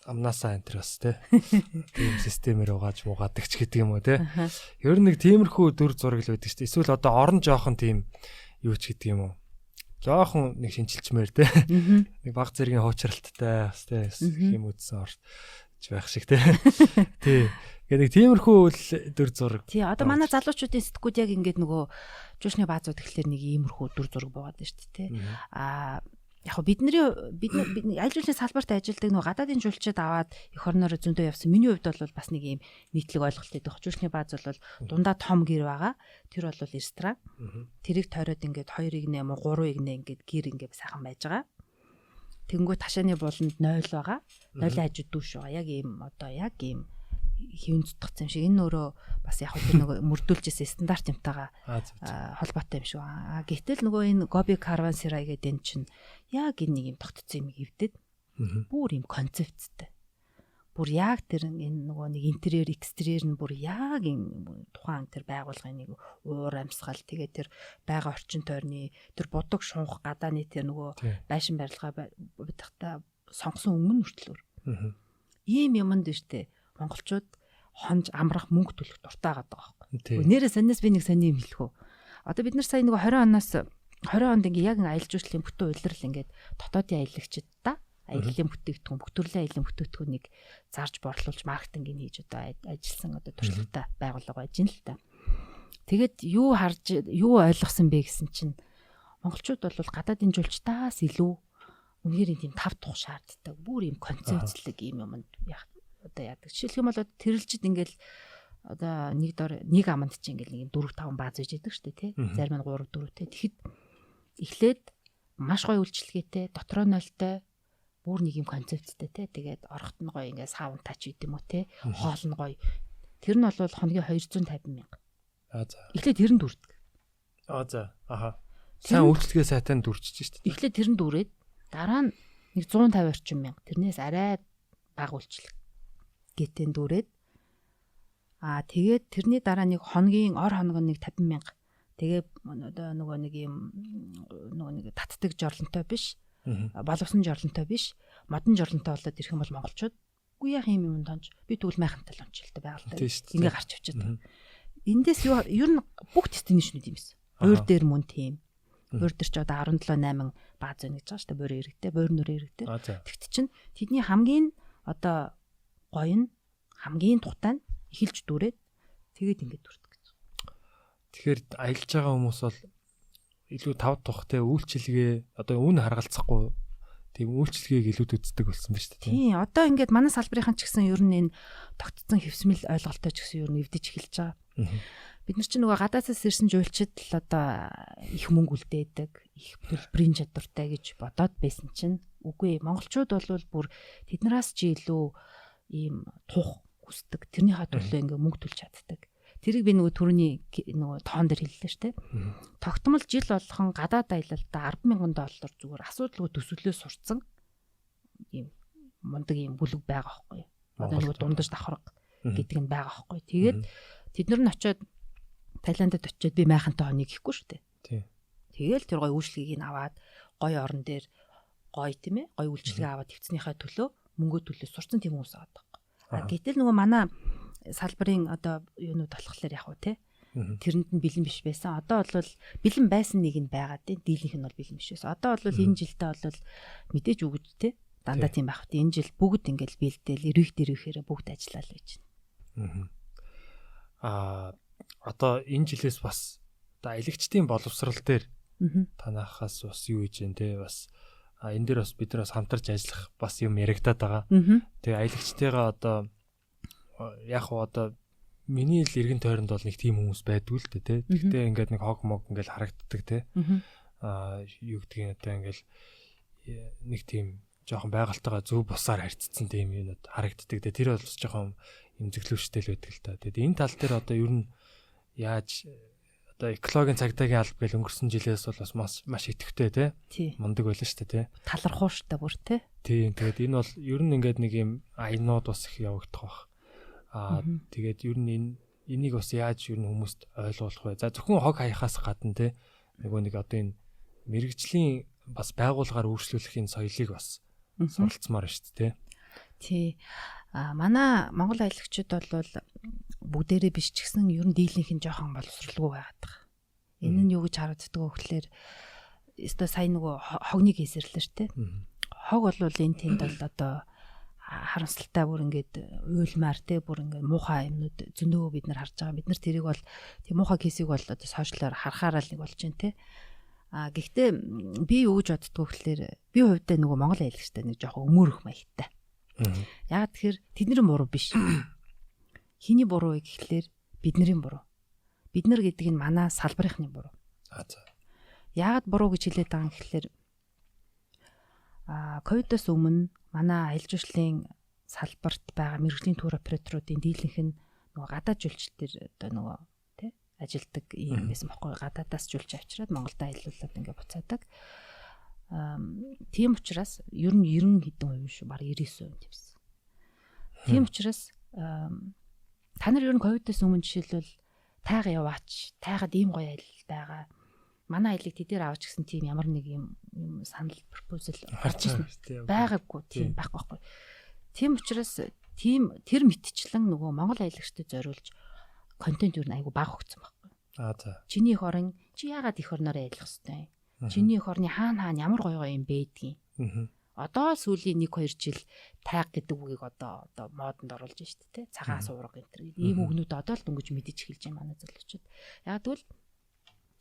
амнасаа энтер бас тий. Тийм системээр угааж муугадаг ч гэдэг юм уу тий. Ер нь нэг тиймэрхүү дүр зураг л байдаг шүү дээ. Эсвэл одоо орон жоохон тийм юу ч гэдэг юм уу. Жоохон нэг шинжилчмээр тий. Нэг баг зэргийн хуучралттай бас тий хэм үдсэн орж байх шиг тий. Тий. Нэг тиймэрхүү дүр зураг. Тий, одоо манай залуучуудын сэтгүүд яг ингээд нөгөө жуулчны баазууд гэхэлэр нэг иймэрхүү дүр зураг буугаад байна шүү дээ, тий. Яг бид аялал жуулчлалын салбарт ажилладаг нөгөө гадаадын жуулчид аваад эх орноор зөндөө явсан. Миний хувьд бол бас нэг юм нийтлэг ойлголт өгөх. Жуулчны бааз бол дундаа том гэр байгаа. Тэр бол ресторан. Тэрийг тойроод ингээд 2-ыг нэ 3-ыг нэ ингээд гэр ингээд сайхан байж байгаа. Тэнгүү ташааны буланд 0 байгаа. 0-ын хажууд дүүш байгаа. Яг ийм одоо яг ийм хэвэн зүтгэсэн юм шиг. Энэ өөрөө бас яг тэр нөгөө мөрдүүлжсэн стандарт юмтайгаа холбоотой юм шиг. Гэтэл нөгөө энэ Gobi Caravan Serai гэдэг энэ чинь яг энэ нэг юм тогтцсон юм хөвдөд. Бүр юм концепттэй. Бүр яг тэр энэ нөгөө нэг интерьер, экстерьер нь бүр яг энэ тухайн тэр байгууллагын нэг уур амьсгал тэгээд тэр байга орчин тойрны тэр будаг шунх гадааны тэр нөгөө байшин барилгаа бодохта сонгосон өмнө хүртэл. Ийм юмд штэ. Монголчууд хонж амрах мөнгө төлөх дуртай байгаа байхгүй. Нэрээ санаас би нэг сони юм хэлэх үү. Одоо бид нар сая нэг 20 онд ингээ яг аялал жуулчлалын бүтэн удирдал ингээд дотоодын аялагчид та аяллаа бүтээгдэхүүн, бүх төрлийн аяллаа бүтээгдэхүүнийг зарж борлуулж маркетинг хийж одоо ажилласан одоо туршлагатай байгууллага байж гин л та. Тэгэд юу ойлгосон бэ гэсэн чинь монголчууд бол гадаадын жуулчдаас илүү үнээр тийм тав тух шаарддаг. Бүр юм концепцлэг юм юмд яг одоо яадаг. Жишээлх юм бол тэрэлжид ингээл одоо нэг аманд чи ингээл нэг 4-5 бааз үйж яадаг штэ тий. Зарим нь 3-4 тий. Тэгэхэд эхлээд маш гоё үйлчлэгээтэй, дотроо нойлтой бүр нэг юм концепттэй тий. Тэгээд орохт нь гоё ингээ саун тач үйд юм уу тий. Хоол нь гоё. Тэр нь бол хоногийн 250,000. За. Эхлээд тэр нь дүрдэг. За. Аха. Сайн үйлчлэгээ сайтанд дүрчиж штэ. Эхлээд тэр нь дүрээд дараа нь нэг 150 орчим мянга. Тэрнээс арай бага үйлчлэг гэтэн дүрээд тэгээд тэрний дараа нэг хоногийн ор хоног нэг 50,000. Тэгээ одоо нөгөө нэг юм нөгөө нэг татдаг жорлонтой биш. Боловсон жорлонтой биш. Модон жорлонтой болоод ирэх юм бол монголчууд үгүй яах юм тонж би тэгвэл майхантай л унчилтай байгалтай. Ингээ гарч авчиад. Эндээс юу ер нь бүх destination-үүд юм байсан. Буур дээр мөн тийм. Буур дээр ч одоо 17-8 бааз байна гэж байгаа шүү дээ. Буур иргэдтэй, буур нүр иргэдтэй. Тэгт чинь тэдний хамгийн одоо гоё нь хамгийн тухтай нь эхэлж дүрээд тэгээд ингээд дүрдэг гэж. Тэгэхээр аялж байгаа хүмүүс бол илүү тав тухтай үйлчилгээ одоо үн харгалцахгүй тийм үйлчилгээг илүүд үздэг болсон ба шүү дээ. Тийм одоо ингээд манай салбарынхан ч гэсэн ер нь энэ тогтцсон хөвсмөл ойлголттой ч гэсэн ер нь эвдэж эхэлж байгаа. Бид нар чинь нөгөө гадаадаас ирсэн жуулчид л одоо их мөнгө үлдээдэг, их төлбөрийн чадвартай гэж бодоод байсан чинь үгүй монголчууд бол бүр тэднээс ч илүү ийм тух хүсдэг. Тэрнийхээ төлөө ингээ мөнгө төлж чаддаг. Тэрийг би нөгөө түрүүний нөгөө тоон дээр хэллээ шүү дээ. Тогтмол жил болгон гадаад аялалдаа $10,000 зүгээр асуудалгүй төсвөлөө сурцсан ийм мундаг ийм бүлэг байгаа байхгүй юу? Одоо нөгөө дундаж давхарга гэдэг нь байгаа байхгүй юу? Тэгээд тэд нар нь очиод Таиландд очиод би майхантай хоног ихгүй шүү дээ. Тийм. Тэгээл тэр гоё үйлчлэгийг нь аваад гоё орон дээр гоё тийм ээ гоё үйлчлэгээ аваад төвцнийхээ төлөө мөнгөө төлөө сурцсан тийм хүмүүс байгаа байхгүй. Гэтэл нөгөө манай салбарын одоо юунууд болохоор яг уу те тэрэнд нь бэлэн биш байсан. Одоо бол бэлэн байсан нэг нь байгаа тийм дийлийнх нь бол бэлэн биш байсан. Одоо бол энэ жилдээ бол мэдээж үгэж те дандаа тийм байх үү. Энэ жил бүгд ингээл бэлдээл эрүүхээрээ бүгд ажиллаа л гэж байна. Одоо энэ жилээс бас одоо аялагчдын боловсрал дээр танахаас бас юу хийж जैन те бас энэ дээр бас бид нар бас хамтарч ажиллах бас юм яригадаад байгаа. Тэгээ аялагчтайгаа одоо яг одоо миний л эргэн тойронд бол нэг тийм хүмүүс байдгүй л дээ те. Тэгтээ ингээд нэг хог мог ингээд харагддаг те. Юу гэдгийг одоо ингээд нэг тийм жоохон байгальтайгаа зөв бусаар харьцсан тийм юмуд харагддаг те. Тэр бол жоохон эмзэглүүлжтэй л байдаг л та. Тэгээд энэ тал дээр одоо ер нь яаж одоо экологийн цагдаагийн алба гэл өнгөрсөн жилээс бол бас маш идэвхтэй те. Мундаг байлаа шүү дээ те. Талархуу шүү дээ бүр те. Тийм. Тэгээд энэ бол ер нь ингээд нэг юм аянууд бас их явагдах бах. Тэгээд ер нь энийг бас яаж ер нь хүмүүст ойлгуулах вэ? За зөвхөн хог хаяхаас гадна те нөгөө нэг одоо энэ мэрэгжлийн бас байгууллагаар өөрчлөх энэ соёлыг бас суралцмаар шүү дээ те. Тий. Манай Монгол аялагчид бол бүгдээрээ биш ч гэсэн ер нь дийлийнх нь жоохон боловсралгүй байгаад байгаа. Энэ нь юу гэж харагддаг вэ гэхээр өстой сайн нөгөө хогныг хийсэрлээ шүү дээ. Хог бол энэ тэнд бол одоо харамсалтай бүр ингээд уйлмаар те бүр ингээд муухай юмнууд зөндөө бид нар харж байгаа. Бид нар тэрийг бол тийм муухай кейсийг бол одоо сошиалаар харахаар л нэг болж байна те. Гэхдээ би юу гэж боддгоо гэхээр би хувьдаа нөгөө Монгол аялагчтай нэг жоохон өмөрөх маягтай. Яг тэгэхээр тэдний буруу биш. Хиний буруу вэ гэхлээр бидний буруу. Бид нар гэдэг нь манай салбарынхны буруу. Яагаад буруу гэж хэлээд байгаа юм гэхлээр ковидос өмнө манай аялал жуулчлалын салбарт байгаа мэргэжлийн тур операторуудын дийлэнх нь нөгөө гадаад жуулчлалтэр одоо нөгөө тий ажилдаг юм байсан байхгүй гадаадаас жуулч авчираад Монголд аялуулад ингээ буцаадаг. Тийм учраас ер нь 90 хэдэн хувь шүү баг 99% тавьсан. Тийм учраас та нар ер нь ковидос өмнө жишээлбэл тайга яваач тайгад ийм гоё аялал байгаа. Манай аялыг тэдээр авч гисэн тийм ямар нэг юм санал пропозал гарч ирсэн байгаагүй тийм байхгүй. Тийм учраас тийм тэр мэтчлэн нөгөө Монгол аялагчдад зориулж контент юу н айгу баг өгсөн байхгүй. Чиний их орон чи яагаад их орноор аялах хэвтэй? Чиний их орны хаана ямар гоё юм байдгийг. Одоо сүүлийн 1-2 жил тайг гэдэг үгийг одоо модонд оруулж байна шүү дээ. Цагаан суурга энэ ийм үгнүүд одоо л дөнгөж мэдэж эхэлж байна манай залуучууд. Яг тэгвэл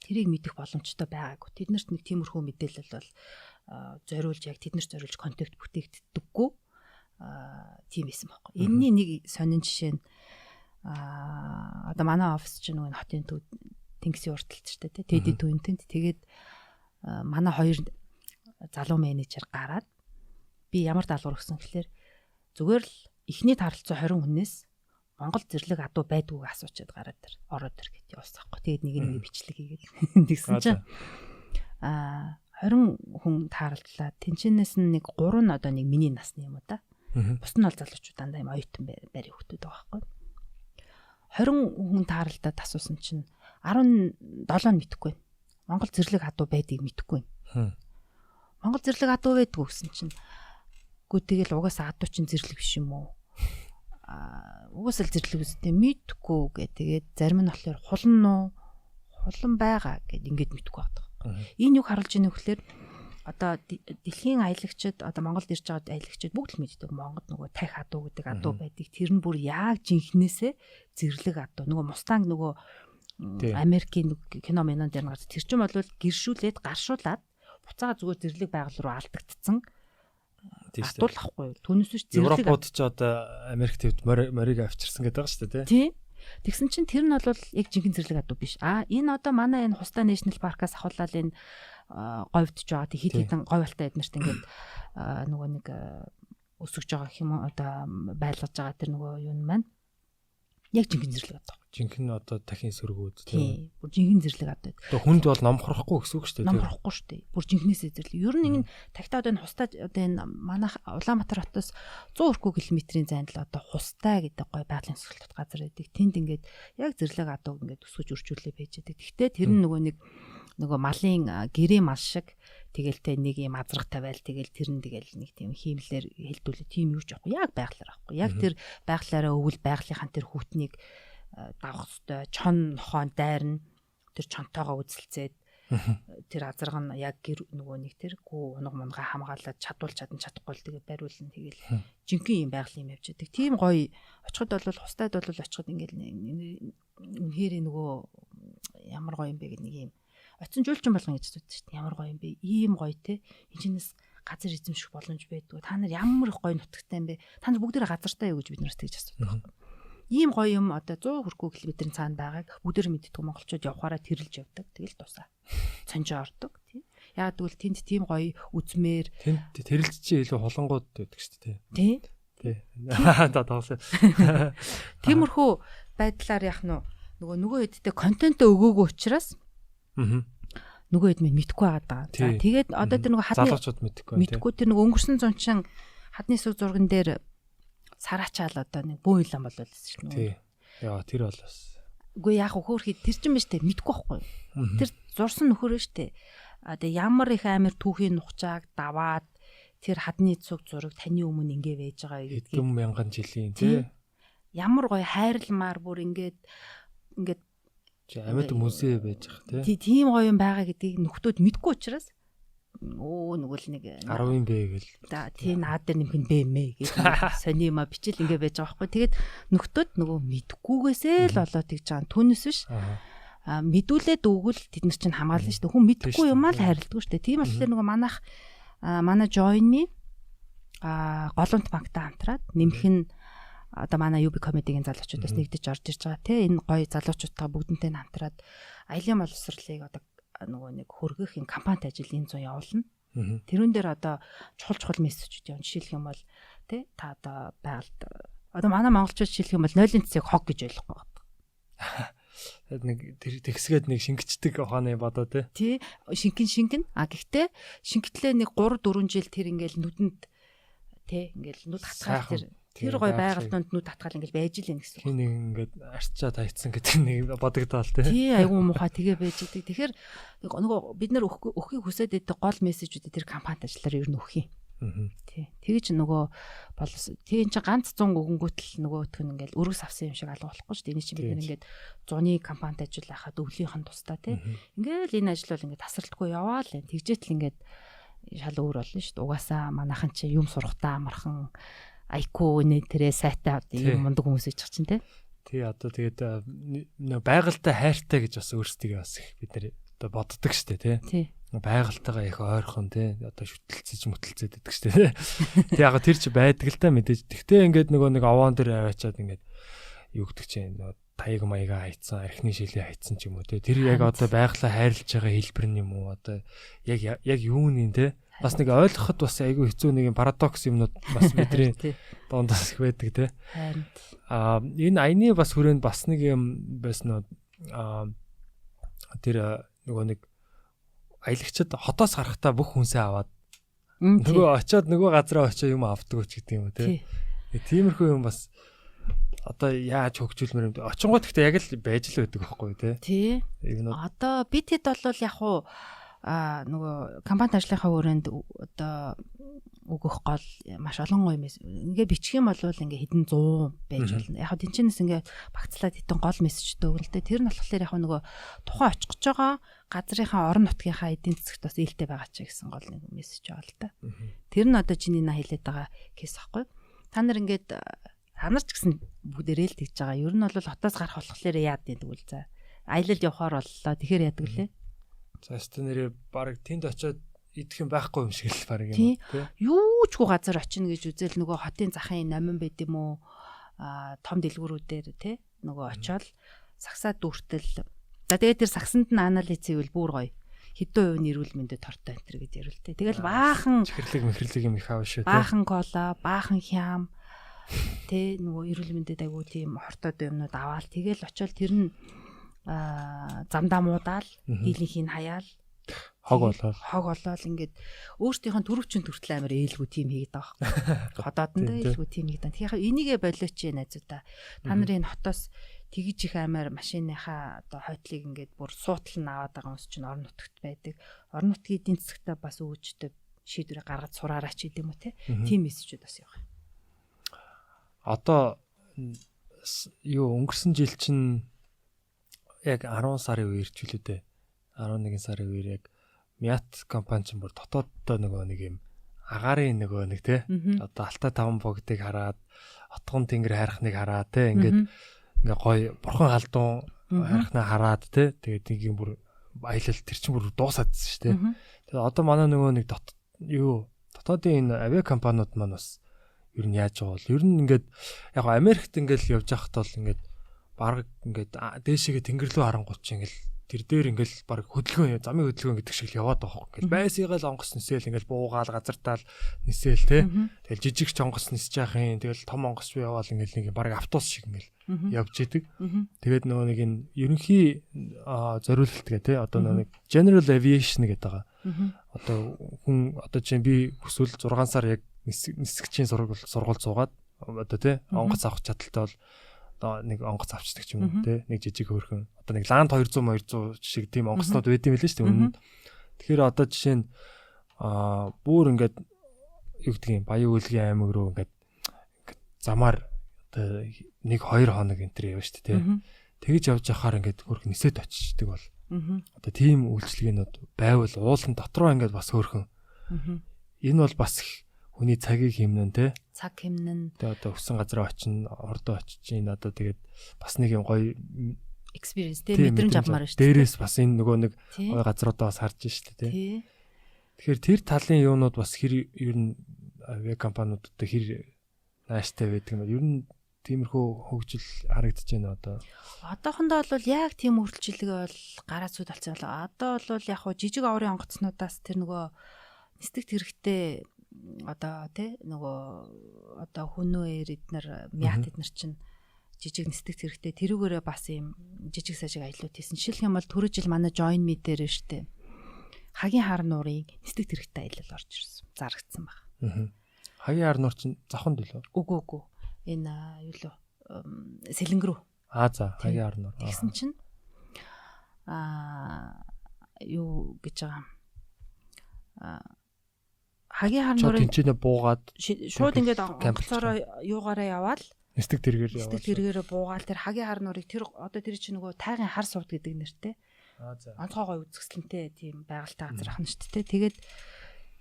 тэрийг мэдэх боломжтой байгаагүй. Тэднэрт нэг тиймэрхүү мэдээлэл бол зориулж яг тэднэрт зориулж контент бүтээгддэггүй тийм байсан байхгүй. Энэний нэг сонин жишээ нь одоо манай офис чинь нөгөө хотын төв тэнгисийн урталт ч тийм Тэди Түнтэнд тэгээд манай хоёр залуу менежер гараад би ямар даалгавар өгсөн гэхээр зүгээр л эхний таралцсан 20 хүнээс Монгол зэрлэг адуу байдгүйг асуучаад гараад ороод ир гэж явуулсан байхгүй. Тэгээд нэг бичлэг хийгээд тэгсэн чинь 20 хүн таарлаа. Тэнчнээс нь нэг 3 нь одоо нэг миний насны юм уу та. Бус нь бол залуучууд дандаа юм оюутан байрын хүмүүс байгаа байхгүй. 20 хүн таарлаад асуусан чинь 17 нь мэдэхгүй байна. Монгол зэрлэг адуу байдгийг мэдэхгүй байна. Монгол зэрлэг адуу байдгүй гэсэн чинь гү тэгэл угаасаа адуу чинь зэрлэг биш юм уу? Угаасаа л зэрлэг үстэй мэдхгүй гэ. Тэгээд зарим нь болохоор хулан байгаа гэд ингээд мэдхгүй байгаа. Энэ юг харуулж ийнэ гэхээр одоо дэлхийн аялагчид одоо Монголд ирж байгаа аялагчид бүгд л мэддэг. Монгод нөгөө тахи адуу гэдэг адуу байдгийг тэр нь бүр яг жинхнээсээ зэрлэг адуу нөгөө мустанг нөгөө Америкийн кино минон дээр гарч тэр чинь бол гэршүүлээд гаршуулад буцаага зүгээр зэрлэг байгал руу алдагдсан. Атуулахгүй. Түүнээс ч зэрлэг Европод ч одоо Америк төвд морийг авчирсан гэдэг байгаа шүү дээ тий. Тэгсэн чинь тэр нь бол яг жинхэнэ зэрлэг адуу биш. Энэ одоо манай энэ Хустай National Park-аас ахуулаад энэ говьдж байгаа хит хитэн говьалтай эднэрт ингээд нөгөө нэг өсөж байгаа юм одоо байлгаж байгаа тэр нөгөө юу юм маань Яг жинхэнэ зэрлэг авдаг. Жинхэнэ одоо дахин сөргүүд Тийм. Бүр жинхэнэ зэрлэг авдаг. Одоо хүнд бол номхорохгүй гэсэн үг шүү дээ. Номхорохгүй шүү дээ. Бүр жинхнээсээ зэрлэг. Ер нь энэ тагтаа одоо энэ хустай одоо энэ манайх Улаанбаатар хотоос 100 хүрхүү километрийн зайд л одоо хустай гэдэг гой байгалийн зөвлөлт газар байдаг. Тэнд ингээд яг зэрлэг адуу ингээд өсгөж үржүүлээ байж байгаа. Гэхдээ тэр нь нөгөө малын гэрээ мал шиг тэгэл тэ нэг юм азрах тавиал тэгэл тэр нь тэгэл нэг тийм хиймлэр хэлдүүлээ тийм юу ч яахгүй яг байглаар авахгүй яг тэр байглаараа өвөл байгалийнхаа тэр хүүтнийг давах хөстэй чон нохоо дайрна тэр чонтойгоо үзэлцээд тэр азраг нь яг гэр нөгөө нэг тэр гүү унаг мунгаа хамгаалаад чадвал чадахгүй л тэгээ бариулна тэгэл жинхэнэ юм байгалийн юм явж байгаа. Тийм гоё очиход бол хустайд бол очиход ингээл үнэхээр нөгөө ямар гоё юм бэ гэх нэг юм оцсон жуулчин болгон гэж үздэг шүү дээ. Ямар гоё юм бэ? Ийм гоё те. Энэчнээс газар эзэмших боломж байдгүй. Та нар ямар их гоё нутагтай юм бэ? Та нар бүгдээ газартай юу гэж бид нараас тэгж асуудаг. Ийм гоё юм одоо 100 хүрхүү километрийн цаана байгааг бүгдээр мэддэг монголчууд явхаараа тэрэлж явдаг. Тэгэл тусаа. Цонжоо ордог тий. Яг тэгвэл тэнд тийм гоё үзмээр тэнд тэрэлж чи илүү холонгууд байдаг шүү дээ. Тий. Тий. За тоглоё. Тиймэрхүү байдлаар яах нь нөгөө хэдтэй контент өгөөгүй учраас нөгөө хэд мэдхгүй байгаа. За тэгээд одоо тэр нөгөө залуучууд мэдхгүй тэр нөгөө өнгөрсөн зунчин хадны сүг зурган дээр сараачаал одоо нэг бөө илэн болол шүү дээ. Тий. Яа тэр бол бас. Үгүй яах вэ хөөхий тэр ч юм ба штэ мэдхгүй байхгүй. Тэр зурсан нөхөр штэ. Одоо ямар их амир түүхийн нухчааг даваад тэр хадны сүг зураг таны өмнө ингэ байж байгаа гэдэг. Хэдэн мянган жилийн тий. Ямар гоё хайрламар бүр ингээд амьд музей байж байгаа тий. Тийм гоё юм байгаа гэдгийг нөхдүүд мэдгүй учраас нөгөө л нэг 10-ын бэ гэл. За тий наад дээр нэмэх нь бэмэ гэж сони юма бичил ингэ байж байгаа байхгүй. Тэгээд нөхдүүд нөгөө мэдхгүйгээсээ л болоод тэгж байгаа. Түүнээс биш. Мэдүүлээд өгвөл тэд нар чинь хамгаална шүү дээ. Хүн мэдхгүй юм аа л харилдаггүй шүү дээ. Тийм болохоор нөгөө манай Join-ны голомт банктай хамтраад нэмэх нь одоо манай UB comedy-гийн залуучуудаас нэгдэж орж ирж байгаа тий энэ гоё залуучуудтай бүгдэнтэй хамтраад аялын боловсролыг одоо нөгөө нэг хөргөх юм компанид ажил энэ зүүн явуулна. Тэрүүн дээр одоо чухал мессежүүд явна. Жишээлх юм бол тий та одоо байгальд одоо манай монголчууд жишээлх юм бол 0-ын цэцэг хог гэж ойлгохгүй байна. Нэг тэр тэгсгээд нэг шингэцдэг ухааны бодоо тий. Шингэн. Гэхдээ шингэтлээ нэг 3-4 жил тэр ингээл нүдэнд тий ингээл нүд хатгаал тэр гоё байгальтанд нүд татгаал ингээл байж л юм гэсэн. Нэг ингээд арчаад хайцсан гэдэг нэг бодогдоол тий айгүй муухай тэгээ байж идэг. Тэгэхээр нөгөө бид нар өхийг хүсээд байдаг гол мессежүүдээ тэр компанид ажиллаар ер нь өгөх юм. Тий. Тэгэж нөгөө тийм чи ганц 100 өгөнгүүтэл нөгөөх нь ингээл өргөс авсан юм шиг алга болохгүй шүү дээ. Эний чинь бид нар ингээд 100-ны компанид ажил байхад өвлийнхэн тусдаа тий. Ингээл энэ ажил бол ингээд тасралтгүй яваа л. Тэгжээтэл ингээд шал өөр болно шүү дээ. Угаасаа манайхан чи юм сурахтаа амархан айку нэтэрэ сайтай юм мундаг хүмүүс ич чинь тий. Тий одоо тэгээд байгальтай хайртай гэж бас өөрсдөө бас их бид нар одоо боддог шүү дээ тий. Байгальтайгаа их ойрхон тий одоо шүтэлцэж мүтэлцээд байдаг шүү дээ. Тэг яг тэр чи байдаг л та мэдээж. Тэгтээ ингээд нөгөө нэг овоон дээр аваачаад ингээд юу гэдэг чинь нөгөө таяг маяга хайцсан, архины шилээ хайцсан ч юм уу тий. Тэр яг одоо байгалаа хайрлаж байгаа хэлбэр юм уу одоо яг юу нэ тий. Бас нэг ойлгоход бас айгүй хэцүү нэг юм парадокс юмнууд бас бидний дундаас их байдаг тий. Энэ аяны бас хүрээнд бас нэг юм байсан нь тэр нөгөө нэг аялагчид хотоос гарахтаа бүх хүнсээ аваад нөгөө очиод нөгөө газараа очиод юм авдаг ч гэдэг юм уу тий. Тиймэрхүү юм бас одоо яаж хөгжүүлмээр юм. Очингууд гэхдээ яг л байж л байдаг байхгүй тий. Одоо бид хэд бол яг уу нөгөө компанид ажлынхаа өрөөнд одоо өгөх гол маш олон гоё юм. Ингээ бичих юм бол ингээ хэдэн 100 байж болно. Яг хөө тэнчнээс ингээ багцлаад хэдэн гол мессежтэй өгнө л дээ. Тэр нь болохоор яг нөгөө тухайн очих гэж байгаа газрынхаа орон нутгийнхаа эдийн засагт бас ээлтэй байгаа ч гэсэн гол нэг мессеж байгаа л да. Тэр нь одоо чиний наа хэлээд байгаа кейс ахгүй. Та нар ч гэсэн бүгдээрээ л тэгж байгаа. Ер нь бол хотоос гарах болохоор яад гэдэг үл за. Аялалд явахаар боллоо. Тэгэхээр яадаг лээ. За өстө нэрээ баг тэнд очиод идэх юм байхгүй юм шиг л баг юм тий. Юу ч гоо газар очино гэж үзэл нөгөө хотын захын номин байд юм уу том дэлгүүрүүдээр тий нөгөө очиод сагсаа дүүртэл за тэгээд тэр сагсанд нь анализ хийвэл бүр гоё хэдэн хувийн эрүүл мэндэд тортой энэ төр гэж ярил тий. Тэгэл баахан чихэрлэг мэхэрлэг юм их аав шүү тий. Баахан кола, баахан хям Тэ нөгөө эрүүл мэндэд айгүй тийм хортоод юмнууд аваад тэгэл очиод тэр нь замдаа муудаал дийлэнхийг хаяал хог болоод ингээд өөртөөхөн төрөвчин төртөл амар ээлгүй тийм хийгээд байгаа. Ходоодондоо ээлгүй тийм хийгээд. Тэгэхээр энийгээ болооч найзуудаа. Та нарын хотоос тэгж их амар машиныхаа одоо хойтлыг ингээд бүр суутал нь аваад байгаа хүмүүс чинь орон нутагт байдаг. Орон нутгийн эдийн засгтаа бас өөжтэй шийдвэрээ гаргаж сураараа ч гэдэм үү те. Тийм мессежүүд бас явах. Одоо юу өнгөрсөн жил чинь яг 10 сарын үеэр ч үлээ дээ. 11 сарын үеэр яг Miat компани чинь бүр дотооддоо нөгөө нэг юм агаарын нөгөө нэг те одоо Алтай 5 богдыг хараад отгон тэнгэр хайрхныг хараад те ингээд гоё бурхан халдун хайрхнаа хараад те тэгээд нэг юм бүр аялал тэр чинь бүр дуусаадсэн шүү дээ. Тэгээд одоо манай нөгөө нэг дотоодын энэ авиа компаниуд маань бас ер нь яаж байгаа бол ер нь ингээд яг Америкт ингээд явж байхад бол ингээд баг ингээд дээшээгээ тэнгэр рүү харангуут чинь ингээд тэр дээр ингээл баг хөдөлгөөн замын хөдөлгөөн гэдэг шиг яваад байгаа юм. Ингээл байсыгаа л онгоц нисэл ингээл буугаал газартаал нисэл те. Тэгэл жижиг ч онгоц нисэж яахын тэгэл том онгоц руу яваал ингээл нэг баг автобус шиг ингээл явж идэг. Тэгээд нөгөө нэг энэ ерөнхий зориулалт гэ те одоо нөгөө нэг general aviation гэдэг байгаа. Одоо хүн одоо чинь би хүсвэл 6 сар яг нисгчийн сургууль суугаад одоо те онгоц авах чадaltaй бол нэг онгоц авчдаг ч юм уу те нэг жижиг хөөрхөн одоо нэг ланд 200 шиг тийм онгоцнууд байд юм билээ шүү дээ өмнө. Тэгэхээр одоо жишээ нь бүр ингээд юу гэдэг юм Баян Үйлгийн аймаг руу ингээд замаар одоо 1-2 хоног энтер явна шүү дээ те. Тэгэж явж явахаар ингээд хөөрхөн нисээд очиждаг бол одоо тийм үйлчлэгээнүүд байвал уулын дотроо ингээд бас хөөрхөн. Энэ бол бас хүний цагийг хэмнэн те цаг хэмнэн тэгээ одоо өссөн газараа очино ордоо очиж ин одоо тэгээд бас нэг юм гоё experience те мэдрэмж авмаар шүү дээ. Дээрээс бас энэ нөгөө нэг гоё газруудаа бас харж шүү дээ те. Тэгэхээр тэр талын юунууд бас хэр ер нь авиа компаниудад хэр нааштай байдаг юм. Ер нь тиймэрхүү хөгжил харагдаж байна одоо. Одоохондоо бол яг тийм өөрчлөлтийг бол гараад сууд болсон болоо. Одоо бол яг хуу жижиг аврын онгоцнуудаас тэр нөгөө нисдэгт хэрэгтэй одоо тий нөгөө одоо хүнөө эднэр Miat эднэр чинь жижиг нисдэгт хэрэгтэй тэрүүгээрээ бас юм жижиг сажиг аялууд хийсэн. Жишээлх юм бол түрүү жил манай Join Me дээр штэ хагийн хар нуурын нисдэгт хэрэгтэй аялал орж ирсэн. Зарагдсан баг. Хагийн хар нуур чинь завханд үлээ. Үгүй. Энэ юу лөө Сэлэнг рүү. За хагийн хар нуур. Тэгсэн чинь юу гэж байгаа хагийн хар нуурын тэнцэнэ буугаад шууд ингээд онгоцороо юугаараа яваал нисдэг тэргээр буугаал тэр хагийн хар нуурыг тэр одоо тэр чинь нөгөө тайгын хар сувд гэдэг нэртэй. Онцгой гой үзэсгэлэнтэй тийм байгальтай газар ахна шүү дээ. Тэгээд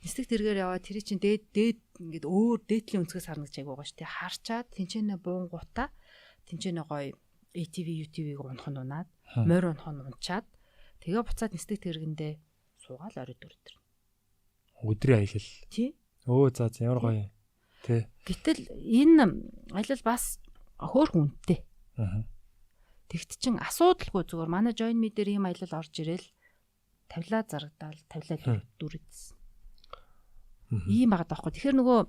нисдэг тэргээр яваа тэр чинь дээд ингээд өөр дээдлийн өнцгөөс харна гэж айгуугаа шүү дээ. Харчаад тэнцэнэ буунгуудаа тэнцэнэ гой ATV UTV-г унах нь унаад морь унах нь унчаад тэгээ буцаад нисдэг тэргэндээ суугаал орой дөрөв. Өдрийн аялал. Тий. За ямар гоё юм. Тий. Гэтэл энэ аялал бас хөөрхөн үнэтэй. Тэгт чин асуудалгүй зүгээр манай Join Me дээр ийм аялал орж ирэл тавилаа зарагдаал тавилаа дүрдсэн. Ийм байгаа даахгүй. Тэгэхээр нөгөө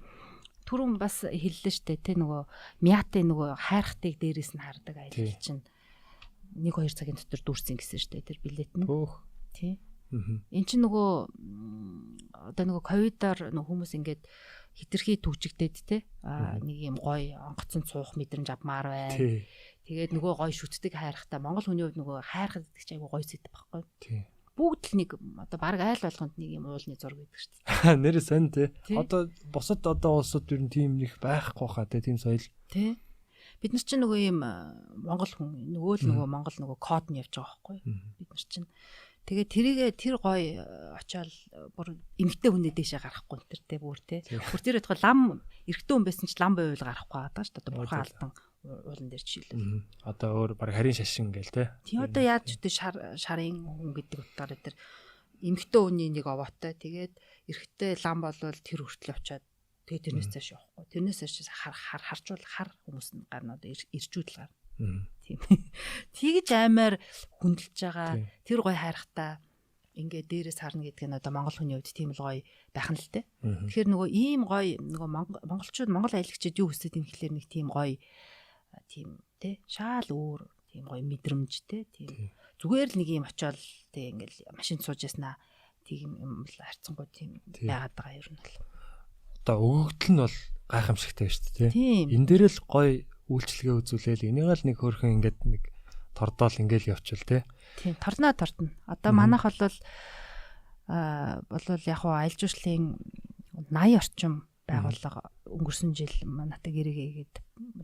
түрүүн бас хэллээ штэ тий нөгөө Miat-ийн нөгөө хайрхтыг дээрээс нь хардаг аялал чинь 1-2 цагийн дотор дүрсэн гэсэн штэ тэр билет нь. Тий. Энд чинь нөгөө одоо нөгөө ковидоор нөгөө хүмүүс ингээд хитрхи түгжигдээд те нэг юм гоё онгоцон цуух мэдрэмж авмаар байна. Тэгээд нөгөө гоё шүтдэг хайрхтаа Монгол хүний хувьд нөгөө хайрхад гэдэг чинь айгүй гоё сэдв байхгүй. Бүгд л нэг одоо баг айл болгонд нэг юм уулны зураг гэдэг шүү дээ. Нэрээ сонь те. Одоо бусад одоо улсууд ер нь тийм нэг байхгүй хаа те тийм соёл. Тэ. Бид нар чинь нөгөө юм Монгол хүн нөгөө л нөгөө Монгол нөгөө код нь явж байгаа байхгүй. Бид нар чинь тэгээ тэр гоё очиод бүр эмгтэй хүнээ дэшээ гарахгүй энэ тэр бүр те. Бүр тэр бодхоо лам эрэгтэй хүн байсан ч лам байвал гарахгүй байгаа шүү дээ. Одоо бурхан алдан уулан дээр жишээлбэл. Одоо өөр баг харийн шашин гээл те. Тий одоо яаж ч шарын хүн гэдэг утгаараа тэр эмгтэй хүний нэг овоотой тэгээд эрэгтэй лам болвол тэр хүртэл очиод тэгээ тэрнээс цааш явахгүй. Тэрнээс цааш харчвал хар хүмүүс нь гарна одоо ирчүүд л гарна. Тийм. Тэгж аймаар хүндэлж байгаа тэр гой хайрхтаа ингээд дээрээс харна гэдэг нь одоо монгол хүний хувьд тийм л гоё байх нь л те. Тэгэхээр нөгөө ийм гоё нөгөө монголчууд монгол аялагчид юу хүсэж юм гэхэлэр нэг тийм гоё тийм те шаал өөр тийм гоё мэдрэмж те тийм зүгээр л нэг юм очиод те ингээл машинд сууж яснаа тийм юм л харцсангүй тийм байгаад байгаа ер нь бол. Одоо өгөгдөл нь бол гайхамшигтай байна шүү дээ тийм. Энэ дээр л гоё үйлчлэгээ үзүүлээл энийг л нэг хөөрхөн ингээд нэг тордоол ингээл явуул те. Тийм торно. Одоо манайх бол яг хуу аялал жуулчлалын 80 орчим байгууллага өнгөрсөн жил манайтай гэрээгээд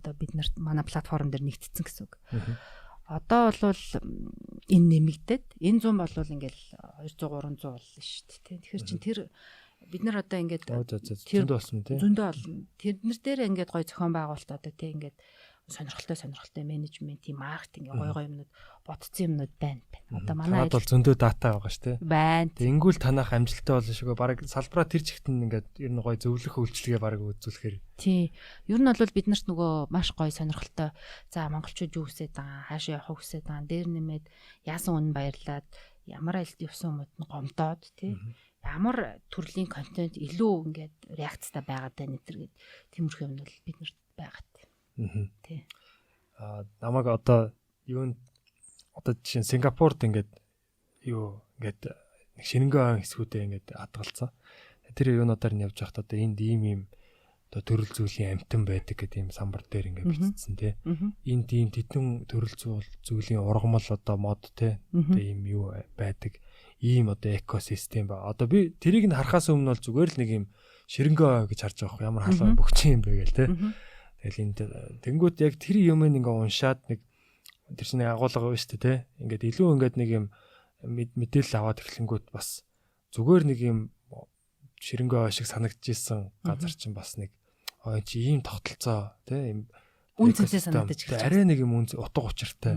одоо бид нарт манай платформ дээр нэгтцсэн гэсэн үг. Одоо бол энэ нэмэгдээд энэ 100 бол ингээл 200 300 боллоо шүү дээ. Тэгэхээр чин тэр бид нар одоо ингээд зөндөө болсон тий. Зөндөө олон. Тэрнэр дээр ингээд гоё зохион байгуулалт одоо тий ингээд сонирхолтой менежмент, маркетинг гоё юмнууд бодцсон юмнууд байна. Одоо манай бол зөндөө дата байгаа шүү дээ. Байна. Тэнгүүл танах амжилттай болно шүү. Бараг салбараа тэр чигтэн ингээд ер нь гоё зөвлөх үйлчлэгээ бараг үзүүлэхээр. Тий. Ер нь бол бид нарт нөгөө маш гоё сонирхолтой. За монголчууд юу хүсэж байгаа, хаашаа явах хүсэж байгаа, дээр нэмээд яасан үнэн баярлаад ямар аялалд явсан хүмүүд нь гомдоод тий. Ямар төрлийн контент илүү ингээд реакцтай байгаад байна гэдэг тиймэрхүү юм бол бид нарт байгаад. Тий. Намайг одоо юунд одоо жишээ нь Сингапурт ингээд юу ингээд нэг шинэнгийн хэсгүүдээ ингээд хадгалцсан. Тэр юунуудаар нь явж байхад одоо энд ийм одоо төрөл зүйлийн амтан байдаг гэдэг ийм самбар дээр ингээд бичсэн тий. Энд ийм тэтэн төрөл зүйлийн ургамал одоо мод тий. Одоо ийм юу байдаг. Ийм одоо экосистем ба. Одоо би тэрийг нь харахаас өмнө бол зүгээр л нэг ийм ширэнгөө гэж харж байгаа юм. Ямар халуун бөхчин юм бэ гээл тий. Тэгэл энд тэнгууд яг тэр юмыг ингээ уншаад нэг тэр чинь агуулга байна шүү дээ тий. Ингээд илүү ингээд нэг юм мэдээлэл аваад эхлэнгүүт бас зүгээр нэг юм ширэнгөө шиг санагдчихсэн газар чинь бас нэг чи ийм тогтолцоо тий юм үнцэнтэй санагдаж эхэлж байна. Арай нэг юм утга учиртай.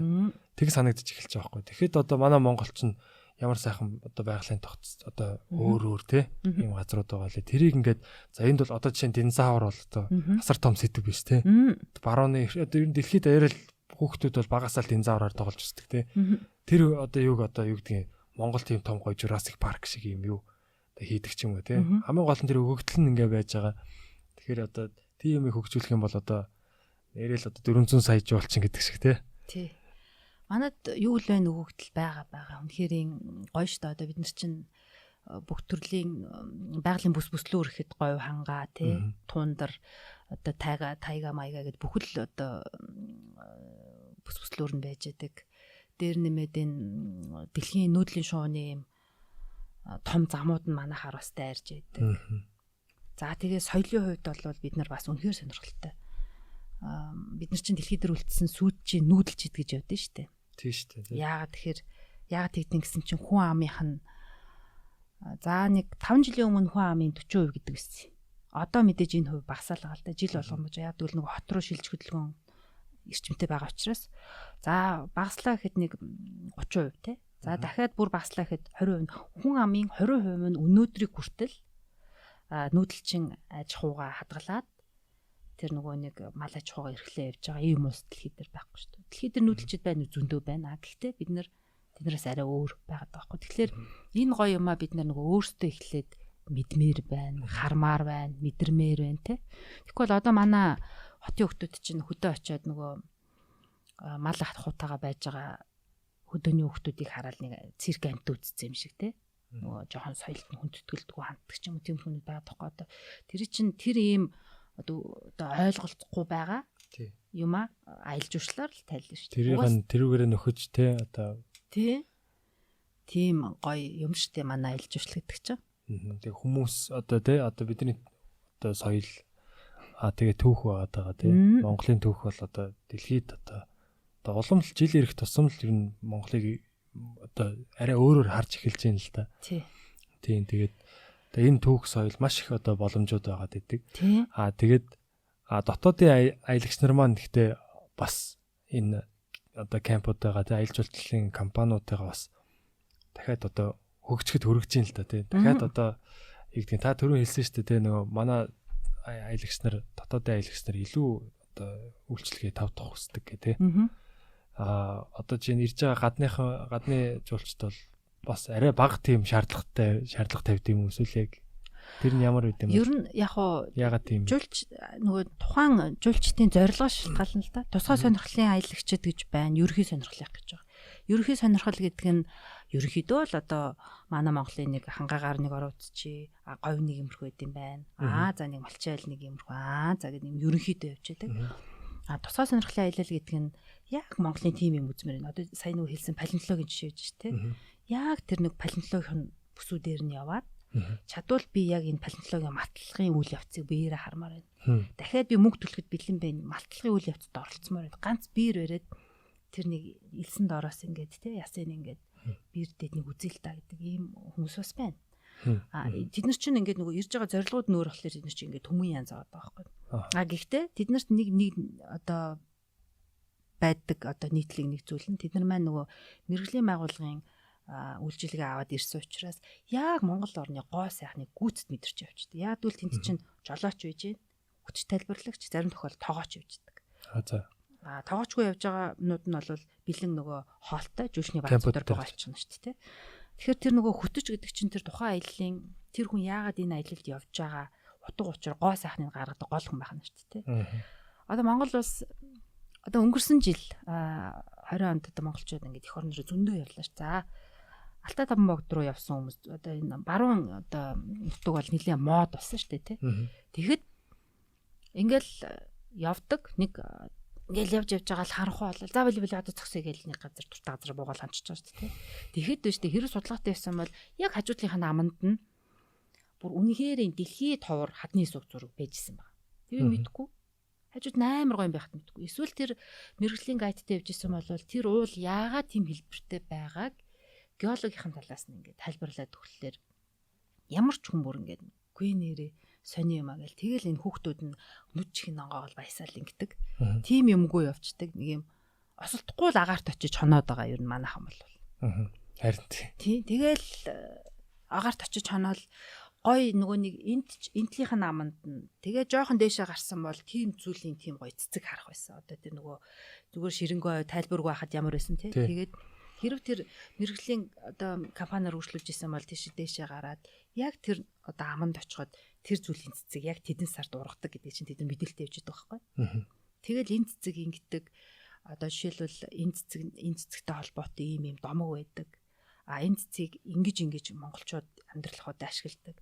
Тэг санагдаж эхэлж байгаа байхгүй. Тэгэхэд одоо манай Монгол чинь ямар сайхан одоо байгалийн тогтц одоо өөр тий ийм газрууд байгаа лээ. Тэрийг ингээд за энд бол одоо жишээ нь динозавр бол одоо асар том сэдв биш тий. Барууны одоо ер нь дэлхийд даяараа хүүхдүүд бол багасаа л динозавраар тоглож ирдэг тий. Тэр одоо юу гэдгийг Монгол тийм том гоё Jurassic Park шиг юм юу одоо хийдэг ч юм уу тий. Хамгийн гол нь тэр өгөгдөл нь ингээ байж байгаа. Тэгэхээр одоо тийм юмыг хөгжүүлэх юм бол одоо нэрэл одоо 400 сая жуулчин гэдэг шиг тий. Тий. Манад юу л байна өгөгдөл байгаа. Үнэхээр гоё шүү дээ. Одоо бид нар чинь бүх төрлийн байгалийн бүслүүр ихэд гоё хангаа тий тундар одоо тайга маяга гэд бүхэл одоо бүслүүр нь байж байдаг. Дээр нэмээд энэ дэлхийн нүүдлийн шууны юм том замууд нь манайхаар бас дайрж байдаг. За тэгээ соёлын хувьд бол бид нар бас үнэхээр сонирхолтой. Бид нар чинь дэлхийд дээр үлдсэн сүйдчийн нүүдэлчид гэж явдсан шүү дээ. Тийм шүү дээ. Яагаад тэгдэн гэсэн чинь хүн амынх нь за нэг 5 жилийн өмнө хүн амын 40% гэдэг байсан. Одоо мэдээж энэ хувь багасаал байгаа л да. Жил болгон бож яг тэгвэл нэг хот руу шилж хөдөлгөөн эрчимтэй байгаа учраас за багаслаа гэхэд нэг 30% те. За дахиад бүр багаслаа гэхэд 20% хүн амын 20% нь өнөөдрийг хүртэл нүүдэлчин аж ахуйгаа хадгалаад тэр нөгөө нэг мал аж ахуйгаа эрхлээ явж байгаа ийм ус дэлхийд дээр байхгүй шүү дээ. Дэлхийд дээр нүүдэлчид байна уу зөндөө байна. Гэхдээ бид нар тэднээс арай өөр байгаад байгаа байхгүй. Тэгэхээр энэ гоё юмаа бид нар нөгөө өөрсдөө эхлээд мэдмээр байна, хармаар байна, мэдэрмээр байна те. Тэгэхгүй одоо манай хотын хүмүүс чинь хөдөө очиод нөгөө мал ах хутаага байж байгаа хөдөөний хүмүүсийг хараад нэг цирк амт үзсэн юм шиг те. Нөгөө жоохон соёлт нь хүндэтгэлдэггүй ханддаг ч юм уу тийм хүмүүс байгаа тоххой одоо тэр чинь тэр ийм одоо ойлголцохгүй байгаа юм аялал жуулчлалаар л тайлна шүү дээ. Тэрүүгээрээ нөхөж те одоо тийм гоё юм шүү дээ манай аялал жуулчлал гэдэг чинь. Тэг хүмүүс одоо те одоо бидний одоо соёл тэгээ түүх байгаа те Монголын түүх бол одоо дэлхийд одоо улам л жил ирэх тусам л ер нь Монголыг одоо арай өөрөөр харж эхэлж байна л да. Тийм тэгээд энэ түүх соёл маш их одоо боломжууд байгаад идэг. Тэгээд дотоодын аялагч нар маань гэхдээ бас энэ одоо кампуудаа аялал жуулчлалын компаниудаа бас дахиад одоо хөгжөхөд хүрэж байна л да тий. Дахиад одоо ийгдгийн та түрүү хэлсэн шүү дээ тий нөгөө манай аялагч нар дотоодын аялагч нар илүү одоо үйлчлэгээ тавтах хүсдэг гэх тий. Одоо чинь ирж байгаа гадны жуулчд бол бас арай бага тийм шаардлага тавьд юм эсвэл яг тэр нь ямар үт юм бэ? Ер нь яг хоо ягаад тийм жуулч нөгөө тухайн жуулчдын зорилгоос шалтгаална л да. Тусгай сонирхлын аялагчид гэж байна. Ерөнхий сонирхлыг гэж байгаа. Ерөнхий сонирхол гэдэг нь ерөнхийдөө л одоо манай Монголын нэг хангаагаар нэг орооцчи говь нэг юмрх байд юм байна. За нэг малчайл нэг юмрх. За гэдэг юм ерөнхийдөө явж байдаг. Тусгай сонирхлын аялал гэдэг нь яг Монголын тим юм үзмэр байна. Одоо сая нөгөө хэлсэн палеонтологийн жишээ гэж тий. Яг тэр нэг палеонтологийн бүсүүдээр нь яваад чадвал би яг энэ палеонтологийн малтлагын үйл явцыг биеэрээ хармаар байна. Дахиад би мөнгө төлөхөд бэлэн байна. Малтлагын үйл явцад оролцмоор байна. Ганц биер бариад тэр нэг элсэн доороос ингээд тий ясын ингээд биер дэд нэг үзэл та гэдэг ийм хүмүүс бас байна. Тэд нар чинь ингээд нөгөө ирж байгаа зорилгууд нөр болохоор тэд нар чинь ингээд төмөн янз аваад байгаа байхгүй. Гэхдээ тэд нарт нэг одоо байдаг одоо нийтлэг нэг зүйл нь тэд нар маань нөгөө мэрэгжлийн байгууллагын үйлчилгээ аваад ирсэн учраас яг Монгол орны гоо сайхныг гүйцэд мэдэрч явчихдаг. Яг үл тэнд чинь жолооч байж гин, хүч тайлбарлагч, зарим тохиолдолд тоогооч явждаг. Тоогоочгүй явж байгаа нууд нь бол бэлэн нөгөө хоолтой жүлшний баацуудаар богаалчихна шүү дээ. Тэгэхээр тэр нөгөө хүтэж гэдэг чинь тэр тухайн аяллаа тэр хүн яагаад энэ аялалд явж байгаа утга учир гоо сайхныг гаргадаг гол хүн байна шүү дээ. Одоо Монгол улс одоо өнгөрсөн жил 20 онд одоо монголчууд ингээд эх орн руу зөндөө явлаа ш. За Алтай Таван богд руу явсан хүмүүс одоо энэ баруун одоо нутаг бол нэлийн мод болсон шүү дээ тий. Тэгэхэд ингээл явдаг нэг ингээл явж байгаа л харанхуй болол за били одоо зөксэй гээл нэг газар дуртай газар буугаал ханчиж байгаа шүү дээ тий. Тэгэхэд дээ шүү дээ хэрэг судалгаатай байсан бол яг хажуудлынхаа аманд нь бүр үнэхээр дэлхий товор хадны сүг зураг байжсэн байна. Тэр мэдгүй хажууд 8 гоё юм байхад мэдгүй. Эсвэл тэр мэрэгжлийн гайдтай явжсэн бол тэр уул яагаад тийм хэлбэртэй байгааг геологийн талаас нь ингээд тайлбарлаад өгөхлөөр ямар ч хүн бүр ингээд үгүй нэрээ сони юм аа гэл тэгэл энэ хүүхдүүд нь нүд чихэн онгоогол баясаал ингэдэг. Тим юмгүй явцдаг нэг юм осолдохгүй л агаарт очиж хоноод байгаа ер нь манайхан бол. Харин тий. Тэгэл агаарт очиж хоноол гой нөгөө нэг энтлийнх нь аманд нь тэгээ жоохон дээшээ гарсан бол тийм зүйлийн тийм гой цэцэг харах байсан. Одоо тэр нөгөө зүгээр ширэнгой тайлбаргүй хахад ямар байсан тий. Тэгээд хэрэг тэр мэрэгжлийн одоо компаниар үргэлжлүүлж исэн бол тийш дээшээ гараад яг тэр одоо аманд очиход тэр зүйлийн цэцэг яг тэдэн сард ургадаг гэдэг чинь тэд мэдээлэлтэй явж байгаа байхгүй. Тэгэл энэ цэцэг ингэдэг одоо жишээлбэл энэ цэцэгтэй холбоотой ийм домог байдаг. Энэ цэцгийг ингэж монголчууд амьдралахад ашигладаг.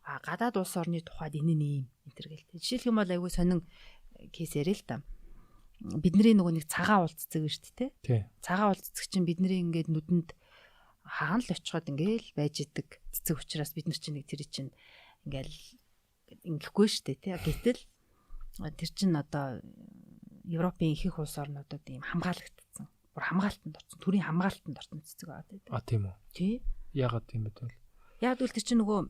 Гадаад улс орны тухайд энэ нь ийм энэ төр гээл. Жишээлх юм бол айгүй сонин кейс ярил л да. Бидний нөгөө нэг цагаан уул цэцэг шүү дээ тий. Цагаан уул цэцэг чинь бидний ингээд нүдэнд хаана л очиход ингээл байж идэг цэцэг учраас бид нар чинь нэг тэр чинь ингээл ингэхгүй шүү дээ тий. Гэтэл тэр чинь одоо Европын ихэнх улс орнуудад ийм хамгаалагдсан. Бүр хамгаалтанд орсон. Төрийн хамгаалтанд орсон цэцэг байгаа. Тийм үү. Тий. Яагаад тийм бэ вэ? Яг үл тэр чинь нөгөө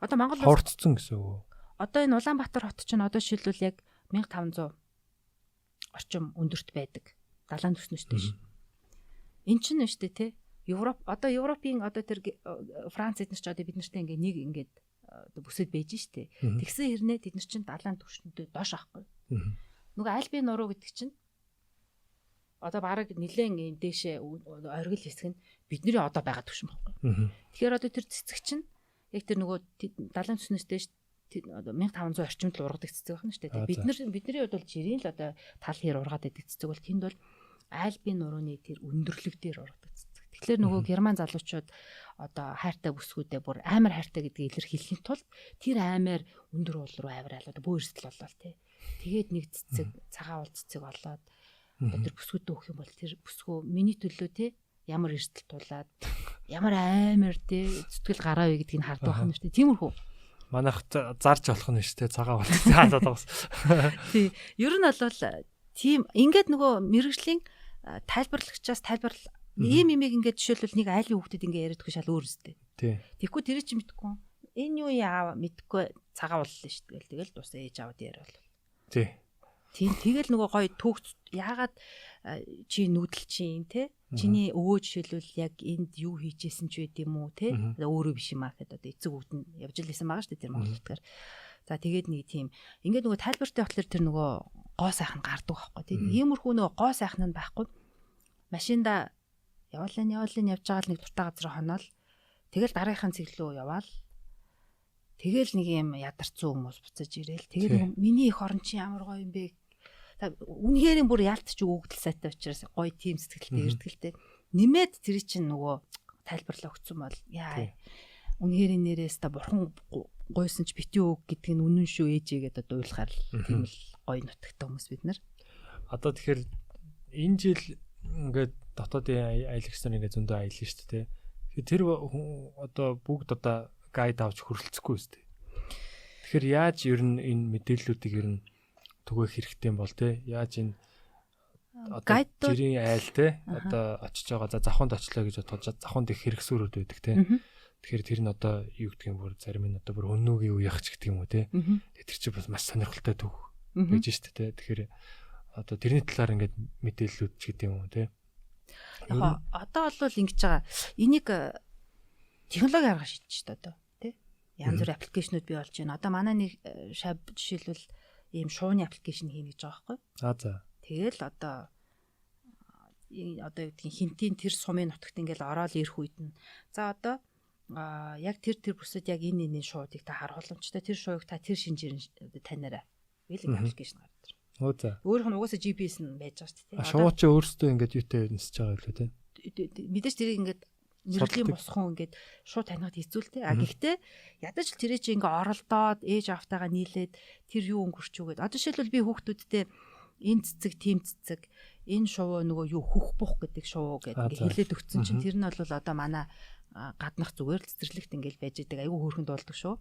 одоо Монгол хурцсан гэсэн үг. Одоо энэ Улаанбаатар хот чинь одоо шилбэл яг 1500 орчим өндөрт байдаг. Далайн төснөштэй ш. Эн чинь нь шүү дээ тий. Европын одоо тэр Франц эднэр ч одоо бид нартай ингээ нэг ингээд бүсэд байж штэ. Тэгсэн хэрнээ тэд нар чинь далайн түвшиндээ доош авахгүй. Нөгөө альбийн нуруу гэдэг чинь одоо бараг нэлээд дээшээ оргил хэсэг нь бидний одоо байгаа түвшин байхгүй. Тэгэхээр одоо тэр цэцэг чинь яг тэр нөгөө далайн түвшнээс одоо 1500 орчимд л ургадаг цэцэг байна шүү дээ. Бидний хувьд бол жирийн л одоо тал хэр ургаад байдаг цэцэг бол тэнд бол альбийн нурууны тэр өндөрлөг дээр ургадаг цэцэг. Тэгэхээр нөгөө герман залуучууд одоо хайртай бүсгүүдээ бүр амар хайртай гэдгийг илэрхийлэхийн тулд тэр амар өндөр уул руу авирал одоо бөө эрсдэл болоо тий. Тэгээд нэг цэцэг цагаан уул цэцэг олоод одоо тэр бүсгүүдэд өгөх юм бол тэр бүсгүү миний төлөө тий ямар эрсдэл тулаад ямар амар тий зүтгэл гараа вэ гэдгийг хардаг байна шүү дээ. Тиймэрхүү. Манайх зарж болох нь шүү дээ. Цагаан уул цаадаад байгаас. Тий. Ер нь бол тийм ингээд нөгөө мэрэгжлийн тайлбарлагчаас ийм имийг ингээд жишээлбэл нэг айлын хүүхдэд ингээд яриадгүй шал өөр өстэй. Тий. Тэгэхгүй тэр чинь мэдгүй. Энэ юу яа мэдгүй цагаан ууллаа шүү дээ. Тэгэл дус ээж аваад яриа бол. Тий. Тийм тэгэл нөгөө гоё төгс яагаад чи нүүдэл чинь те чиний өвөө жишээлбэл яг энд юу хийжсэн ч байд юм уу те өөрөө биш юм аа гэхэд одоо эцэг үүд нь явж л исэн байгаа шүү дээ тэр Монголдгаар. За тэгээд нэг тийм ингээд нөгөө тайлбартай батлаар тэр нөгөө гоо сайхан гардаг байхгүй. Тэгээд иймэрхүү нөгөө гоо сайхан нь байхгүй. Машинда яваалын явж байгаа л нэг дуртай газар хоноол Тэгэл дараагийнхын цэглэлөө яваал. Тэгэл нэг юм ядарсан хүмүүс буцаж ирээл. Тэгээд миний эх орон чи ямар гоё юм бэ? Үнэхээр бүр яалтч өгдөл сайтай учраас гоё тим сэтгэлтэй эрдгэлтэй. Нэмээд тэр чинь нөгөө тайлбарлаа өгсөн бол яа. Үнэхээр нэрээс та бурхан гойсон ч бити өг гэдэг нь үнэн шүү ээжээгээд одоо уйлахаар тийм л гоё нутагтай хүмүүс бид нар. Одоо тэгэхээр энэ жил ингээд дотоодын аялагч нар ингээд зөндөө аялна шүү дээ. Тэгэхээр тэр одоо бүгд одоо гайд авч хөрөлцөхгүй шүү дээ. Тэгэхээр яаж ер нь энэ мэдээллүүдийг ер нь түгээх хэрэгтэй юм бол те? Яаж энэ одоо жирийн айл те? Одоо очиж байгаа за завханд очлоо гэж бодоход завханд их хэрэгсүүрүүд байдаг те. Тэгэхээр тэр нь одоо юу гэдэг юм бүр зарим нь одоо бүр өнөөгийн үеийнх ч гэдэг юм уу те. Тэр чинь бас маш сонирхолтой төв байж шүү дээ те. Тэгэхээр одоо тэрний талаар ингээд мэдээллүүд ч гэдэг юм уу те. Яг одоо бол ингэж байгаа. Энийг технологи арга шийдэж шүү дээ одоо тий. Янз бүрийн аппликейшнуд бий болж байна. Одоо манай нэг шав жишээлбэл ийм шууны аппликейшн хийнэ гэж байгаа байхгүй. За. Тэгэл одоо юу гэдгийг хинтийн тэр сумын нутагт ингээл ороод ирэх үед нь за одоо яг тэр бүсэд яг энэ шуудыг та харах боломжтой. Тэр шууг та тэр шинжээр танаарай. Гээл аппликейшн гардаг. За. Өөрийнх нь угаасаа GPS нь байж байгаа шүү дээ. Шууд ч өөрөөсөө ингээд юутай нисэж байгаа илүү тий. Мэдээж тэрийг ингээд нэрлийн босхон ингээд шууд танихад хэцүүлтэй. Гэхдээ ядаж л тэрээ чи ингээд оролдоод ээж автаагаа нийлээд тэр юу өнгөрчүүгээд. Одоо жишээлбэл би хүүхдүүдтэй энэ цэцэг, тийм цэцэг, энэ шувуу нөгөө юу хөх бух гэдэг шувуу гэдэг хэлээд өгсөн чинь тэр нь бол одоо манай гаднах зүгээр л цэцэрлэгт ингээл байж идэг айгүй хөөрхөн дуулдаг шүү.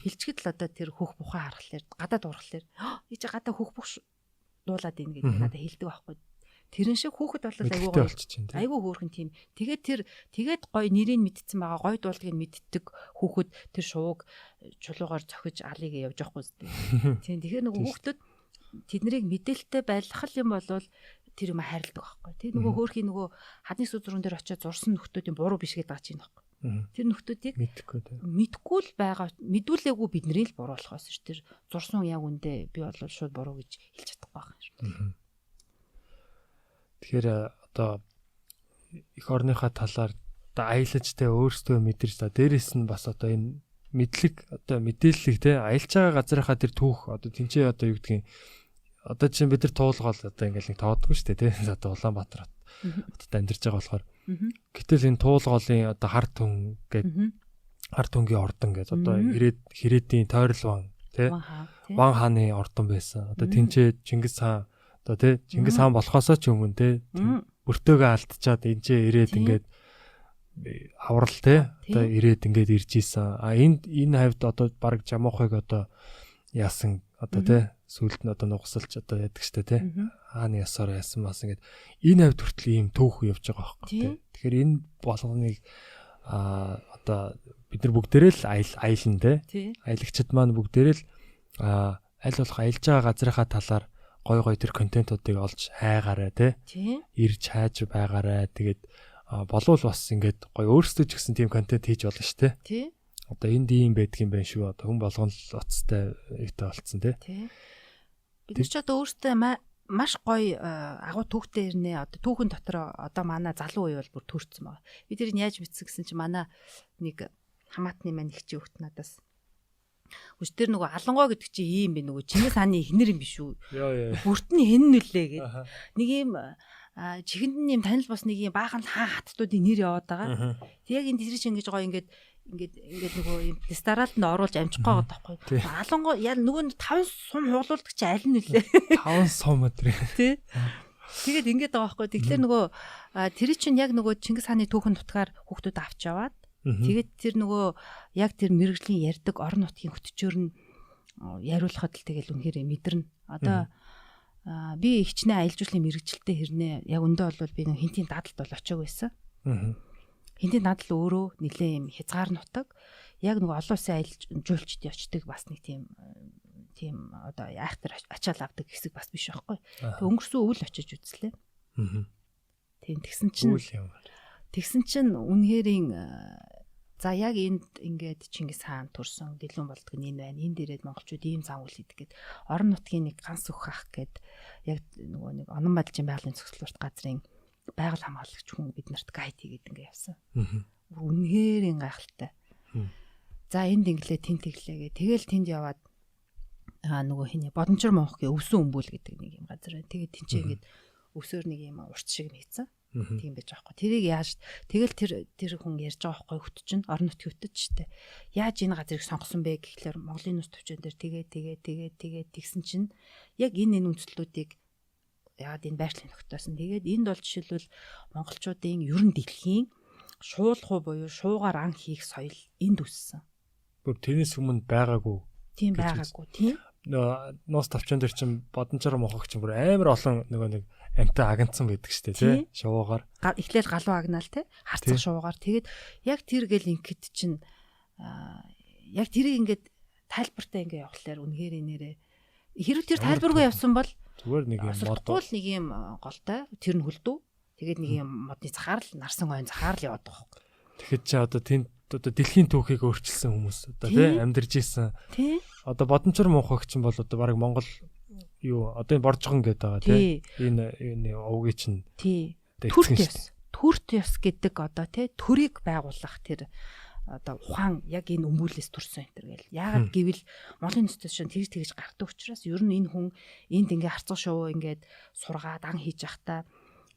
Хилчгэд л одоо тэр хөх бухаа харахлаар гадаад урахлаар ээж гадаа хөх бух дуулаад ийн гэдэг надад хэлдэг байхгүй. Тэрэн шиг хүүхэд бол айгүй гоё айгүй хөөрхөн тийм. Тэгээд гоё нэрийг мэдсэн байгаа гоё дуулдгийг мэддэг хүүхэд тэр шууг чулуугаар зохиж алыг явж явахгүй зү. Тийм тэгэхээр нөгөө хүүхдүүд тэднийг мэдээлэлтэй байлгах юм бол тэр юм хайрладаг байхгүй. Тэр нөгөө хөөрхийн нөгөө хадны сүзрүүн дээр очиод зурсан нөхдүүдийн буруу биш гэдэг байгаа чинь байхгүй. Тэр нөхдүүдийг мэдгүй л байгаа мэдүүлээгүй бидний л буруу болохоос ш тэр зурсан яг үндэ би бол шууд буруу гэж хэлж чадахгүй байгаа юм. Тэгэхээр одоо эх орныхаа талаар одоо аялагчтай өөрсдөө мэдэрч та дээрэс нь бас одоо энэ мэдлэг одоо мэдээллийг те аялж байгаа газрынхаа тэр түүх одоо тэнцээ одоо юу гэдгийг одоо чинь бид нар туулгаал одоо ингээл нэг тоодгүй шүү дээ тий. Одоо Улаанбаатар хотод амьдарч байгаа болохоор. Гэтэл энэ туулгаалын одоо хард түн гэдэг хард түнгийн ордон гэдэг одоо Хэрээдийн тойрол ван тий. Ван хааны ордон байсан. Одоо тэнцээ Чингис хаан одоо тий Чингис хаан болохоосоо ч өмнө тий өртөөгөө алдчихад энэчээ ирээд ингээд аврал тий одоо ирээд ингээд ирж исэн. Энэ хавьд одоо баг жамуухыг одоо яасан одоо тий сүлд нь одоо нугасалж одоо яадаг штэ тий хааны ясаар яасан мас ингээд энэ хавьд хүртэл ийм түүх явж байгаа байхгүй тий. Тэгэхээр энэ болгоныг одоо бид нар бүгдээрээ л аялна тий. Аялагчид маань бүгдээрээ л аль болох аялж байгаа газрынхаа талаар гой тэр контентуудыг олж хайгаарай тий. Ирж хайж байгаарай. Тэгээд болвол бас ингээд гой өөрсдөө ч гэсэн тийм контент хийж болно шүү дээ. Тий. Одоо энд ийм байдаг юм байна шүү. Одоо хүн болгон л оцтой юутай болцсон тий. Бид ч одоо өөртөө маш гоё агуу түүхтэй ирнэ. Одоо түүхэн дотор одоо манай залуу үе бол бүр төрцсөн байгаа. Бид тэрийг яаж мэдсэн гэсэн чинь манай нэг хамаатны маань их чи өгт надаас. Үс тэр нөгөө алангой гэдэг чи ийм би нөгөө Чингис хааны эхнэр юм биш үү? Бүрт нь хэн нүлээ гэд. Нэг ийм чихэнд нь ийм танил бос нэг ийм баахан хаан хаттуудын нэр яваад байгаа. Тэг яг энэ тэр чинь ингэж гоё ингээд нөгөө юм дистаралд нь оруулж амжих гээд байгаа байхгүй. Алангой яа нөгөө 5 сум хуулуулдаг чи аль нь нүлээ? 5 сум өдрөө. Тий. Тэгээд ингээд байгаа байхгүй. Тэгэхээр нөгөө тэр чинь яг нөгөө Чингис хааны түүхэн нутгаар хүүхдүүд авч яваад тэгээд тэр нөгөө яг тэр мэрэгжлийн ярьдаг орон нутгийн хөтчөөр нь яриулахад л тэгэл үнэхээр мэдэрнэ. Одоо би ихчнээ аялал жуулчлалын мэрэгжилтэй хэрнээ яг өндөө бол би нэг хинтийн дадлд бол очиог байсан. Хинтийн дадал өөрөө нэлээ юм хязгаар нутаг. Яг нөгөө олон улсын аялал жуулчдын очдог бас нэг тийм одоо айхтар ачаал авдаг хэсэг бас биш байхгүй. Тэг өнгөрсөн өвөл очиж үзлээ. Тийм тэгсэн чинь үнэхэрийн за яг энд ингээд Чингис хаан төрсөн гэлүүн болдго нь энэ байна. Энд ирээд монголчууд ийм зам үйл хийдэг гэд орон нутгийн нэг ганц өх ах гэд яг нөгөө нэг онон байдлын байгалийн цогцлолт газрын байгаль хамгаалагч хүн бид нарт гайд хийгээд ингээ явсан. үнээрийн гайхалтай. За энд инглээ тент иглээ гэ. Тэгэл тэнд яваад нөгөө хиний Бодончор Монхгийн өвсөн өмбөл гэдэг нэг юм газар байна. Тэгээд тэнцээ ингээд өвсөөр нэг юм урт шиг хийцэн. Тийм байж байгаа хгүй. Тэрийг яаж тэгэл тэр хүн ярьж байгаа хгүй хөт чинь орон нутгийн хөтөд штэ. Яаж энэ газрыг сонгосон бэ гэхлээр Монголын нус төвчөн дээр тэгээд тэгсэн чинь яг энэ үндслүүдийг яагаад энэ байршлын тогтоосон. Тэгээд энд бол жишээлбэл монголчуудын ерөн дэлхийн шуулхуу буюу шуугаар ан хийх соёл энд үссэн. Бүр тэрнээс өмнө байгаагүй. Тийм байгаагүй тийм. Нуус тавчан дээр чинь Бодончор Монхог чинь бүр амар олон нэг амтай агнцсан байдаг штэ тий. Шуугаар. Эхлээл галуу агнаал тий. Харцах шуугаар. Тэгээд яг тэр гэл ингээд чинь яг тэрийг ингээд тайлбартай ингээд явахлаар үнэхээр нэрээ хэрвээ тэр тайлбаргүй явсан бол зүгээр нэг юм модгуул нэг юм голтой тэр нь хөлдөө. Тэгээд нэг юм модны захаарл нарсан ойн захаарл яваад байгаа юм. Тэгэхэд чи одоо тэнд одоо дэлхийн түүхийг өөрчилсөн хүмүүс одоо тий амьдарч ийсэн. Тий. Одоо Бодончор Монхог чинь бол одоо баг Монгол юу одоо энэ боржгон гэдэг байгаа тий. Энэ овгийн чинь тий. Төрт ёс гэдэг одоо тий төрийг байгуулах тэр одоо ухаан яг энэ өмбүүлээс төрсөн энэ төр гэл. Яагаад гэвэл Монголын нөхцөл шин тэгж гардаг учраас ер нь энэ хүн энд ингээ харцах шувуу ингээд сургаад ан хийж явахдаа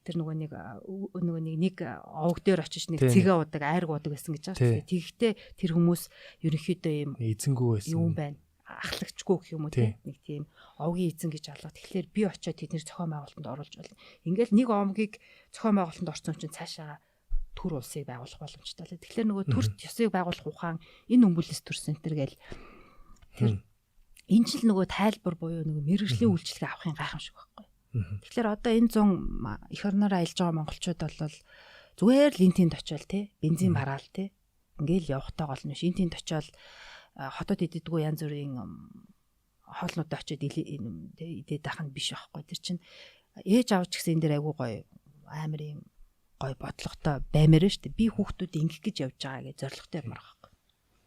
тэр нөгөө нэг овг дээр очиж нэг цэгээ удаг айрг удаг байсан гэж байгаа. Тэгэхдээ тэр хүмүүс ерөнхийдөө юм эзэнгүү байсан юм байна. Ахлагчгүй гэх юм уу тийм нэг тийм овгийн эзэн гэж алга. Тэгэхээр би очиод тэдний зохион байгуулалтанд оруулж болно. Ингээл нэг омгийг зохион байгуулалтанд орсон чинь цаашаа төр улсыг байгуулах боломжтой. Тэгэхээр нөгөө төрт ёсыг байгуулах ухаан энэ өмбөлөөс төрсөн энэ гэл тэр энэ ч л нөгөө тайлбар буюу нөгөө мэргэжлийн үйлчлэгээ авахын гайхамшиг байхгүй. Тэгэхээр одоо энэ 100 эх орноор аялж байгаа монголчууд бол зүгээр л энтинд очиод тий бензин бараал тий ингээл явахтай гол нь биш. Энтинд очиод хотод идэгдэггүй янз бүрийн хоолнуудад очиод идээд байх нь биш байхгүй. Тэр чинь ээж авч гэсэн энэ дэр айгуу гоё амар юм гоё бодлоготой баймаар шүү дээ. Би хүүхдүүд ингэх гэж явж байгаа гэж зорилготой юмар байхгүй.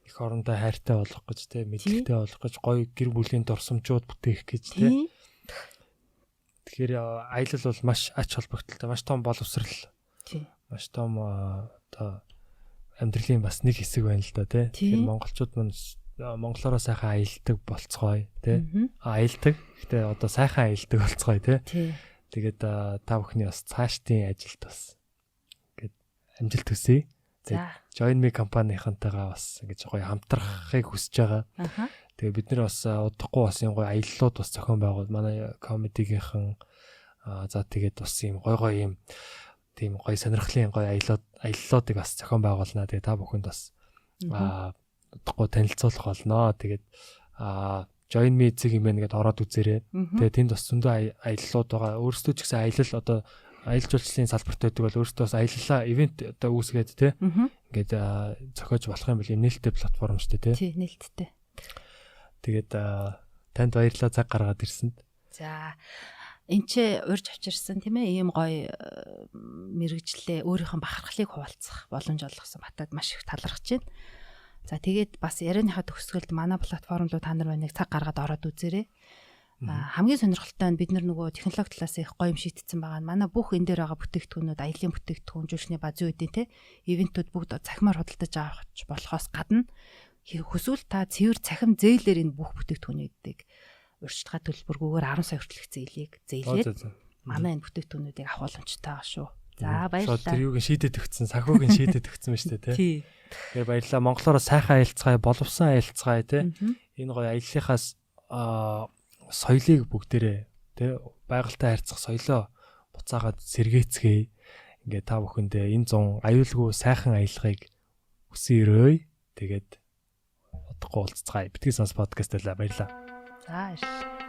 Эх орондоо хайртай болох гэж тий мэдлэгтэй болох гэж гоё гэр бүлийн дурсамжууд бүтээх гэж тий. Тэгэхээр аялал бол маш ач холбогдолтой, маш том боловсрал. Тийм. Маш том одоо амьдралын бас нэг хэсэг байна л да тий. Тэгэхээр монголчууд мань монголоороо сайхан аялдаг болцгоё тий. Аялдаг. Гэтэ одоо сайхан аялдаг болцгоё тий. Тэгээд та бүхний бас цаашдын ажилд бас ингээд амжилт хүсье. За Join Me компанийнхантайгаа бас ингэж гоё хамтрахыг хүсэж байгаа. Тэгээ бид нар бас удахгүй бас юм гоё аяллууд бас зохион байгуул. Манай комедигийнхан за тэгээд бас юм гоё юм тийм гоё сонирхлын гоё аяллуудыг бас зохион байгуулнаа. Тэгээ та бүхэнд бас удахгүй танилцуулах болно. Тэгээд Join Me зэг юм байна гэдээ ороод үзээрэй. Тэгээ тэнд бас зөндөө аяллууд байгаа. Өөрсдөө ч гэсэн аялал одоо аялал жуулчлалын салбарт байдаг бол өөрсдөө бас аяллаа ивент одоо үүсгээд тий. Ингээд зохиож болох юм бол нээлттэй платформ шүү дээ тий. Тий, нээлттэй. Тэгээд танд баярлалаа цаг гаргаад ирсэнд. За энэ ч урьж авчирсан тийм ээ ийм гоё мэрэгжлээ өөрийнх нь бахархлыг хуваалцах боломж олгосон батад маш их талархаж байна. За тэгээд бас ярианыхаа төгсгөлд манай платформ руу та нар нэг цаг гаргаад ороод үзээрэй. Хамгийн сонирхолтой нь бид нар нөгөө технологи талаас их гоё юм шийдсэн байгаа. Манай бүх энэ дээр байгаа бүтээгдэхүүнүүд аялын бүтээгдэхүүн, жүжигчний базын үеийн те ивентүүд бүгд захимаар худалдаж авах болохоос гадна хүсвэл та цэвэр цахим зээлээр энэ бүх бүтээгдэхүүнүүдийг урьдчилгаа төлбөргүйгээр 10 сая хүртэлх зээлээд манай энэ бүтээгдэхүүнүүдийг авах боломжтой байгаа шүү. За баярлалаа. Тэр юуг шийдээд өгсөн, санхүүг нь шийдээд өгсөн ба штэ тий. Тэгээ баярлалаа. Монголоор сайхан аялцгаая, боловсон аялцгаая те. Энэ гоё аяллахаас соёлыг бүгдээрээ тий байгальтай харьцах соёлоо буцаагаад сэргээцгээе. Ингээ та бүхэндээ энэ 100 аюулгүй сайхан аялахыг хүсэн өрөөе. Тэгээд удахгүй уулзцгаая. Битгий сонс подкаст байлаа. Баярлалаа. За баярлалаа.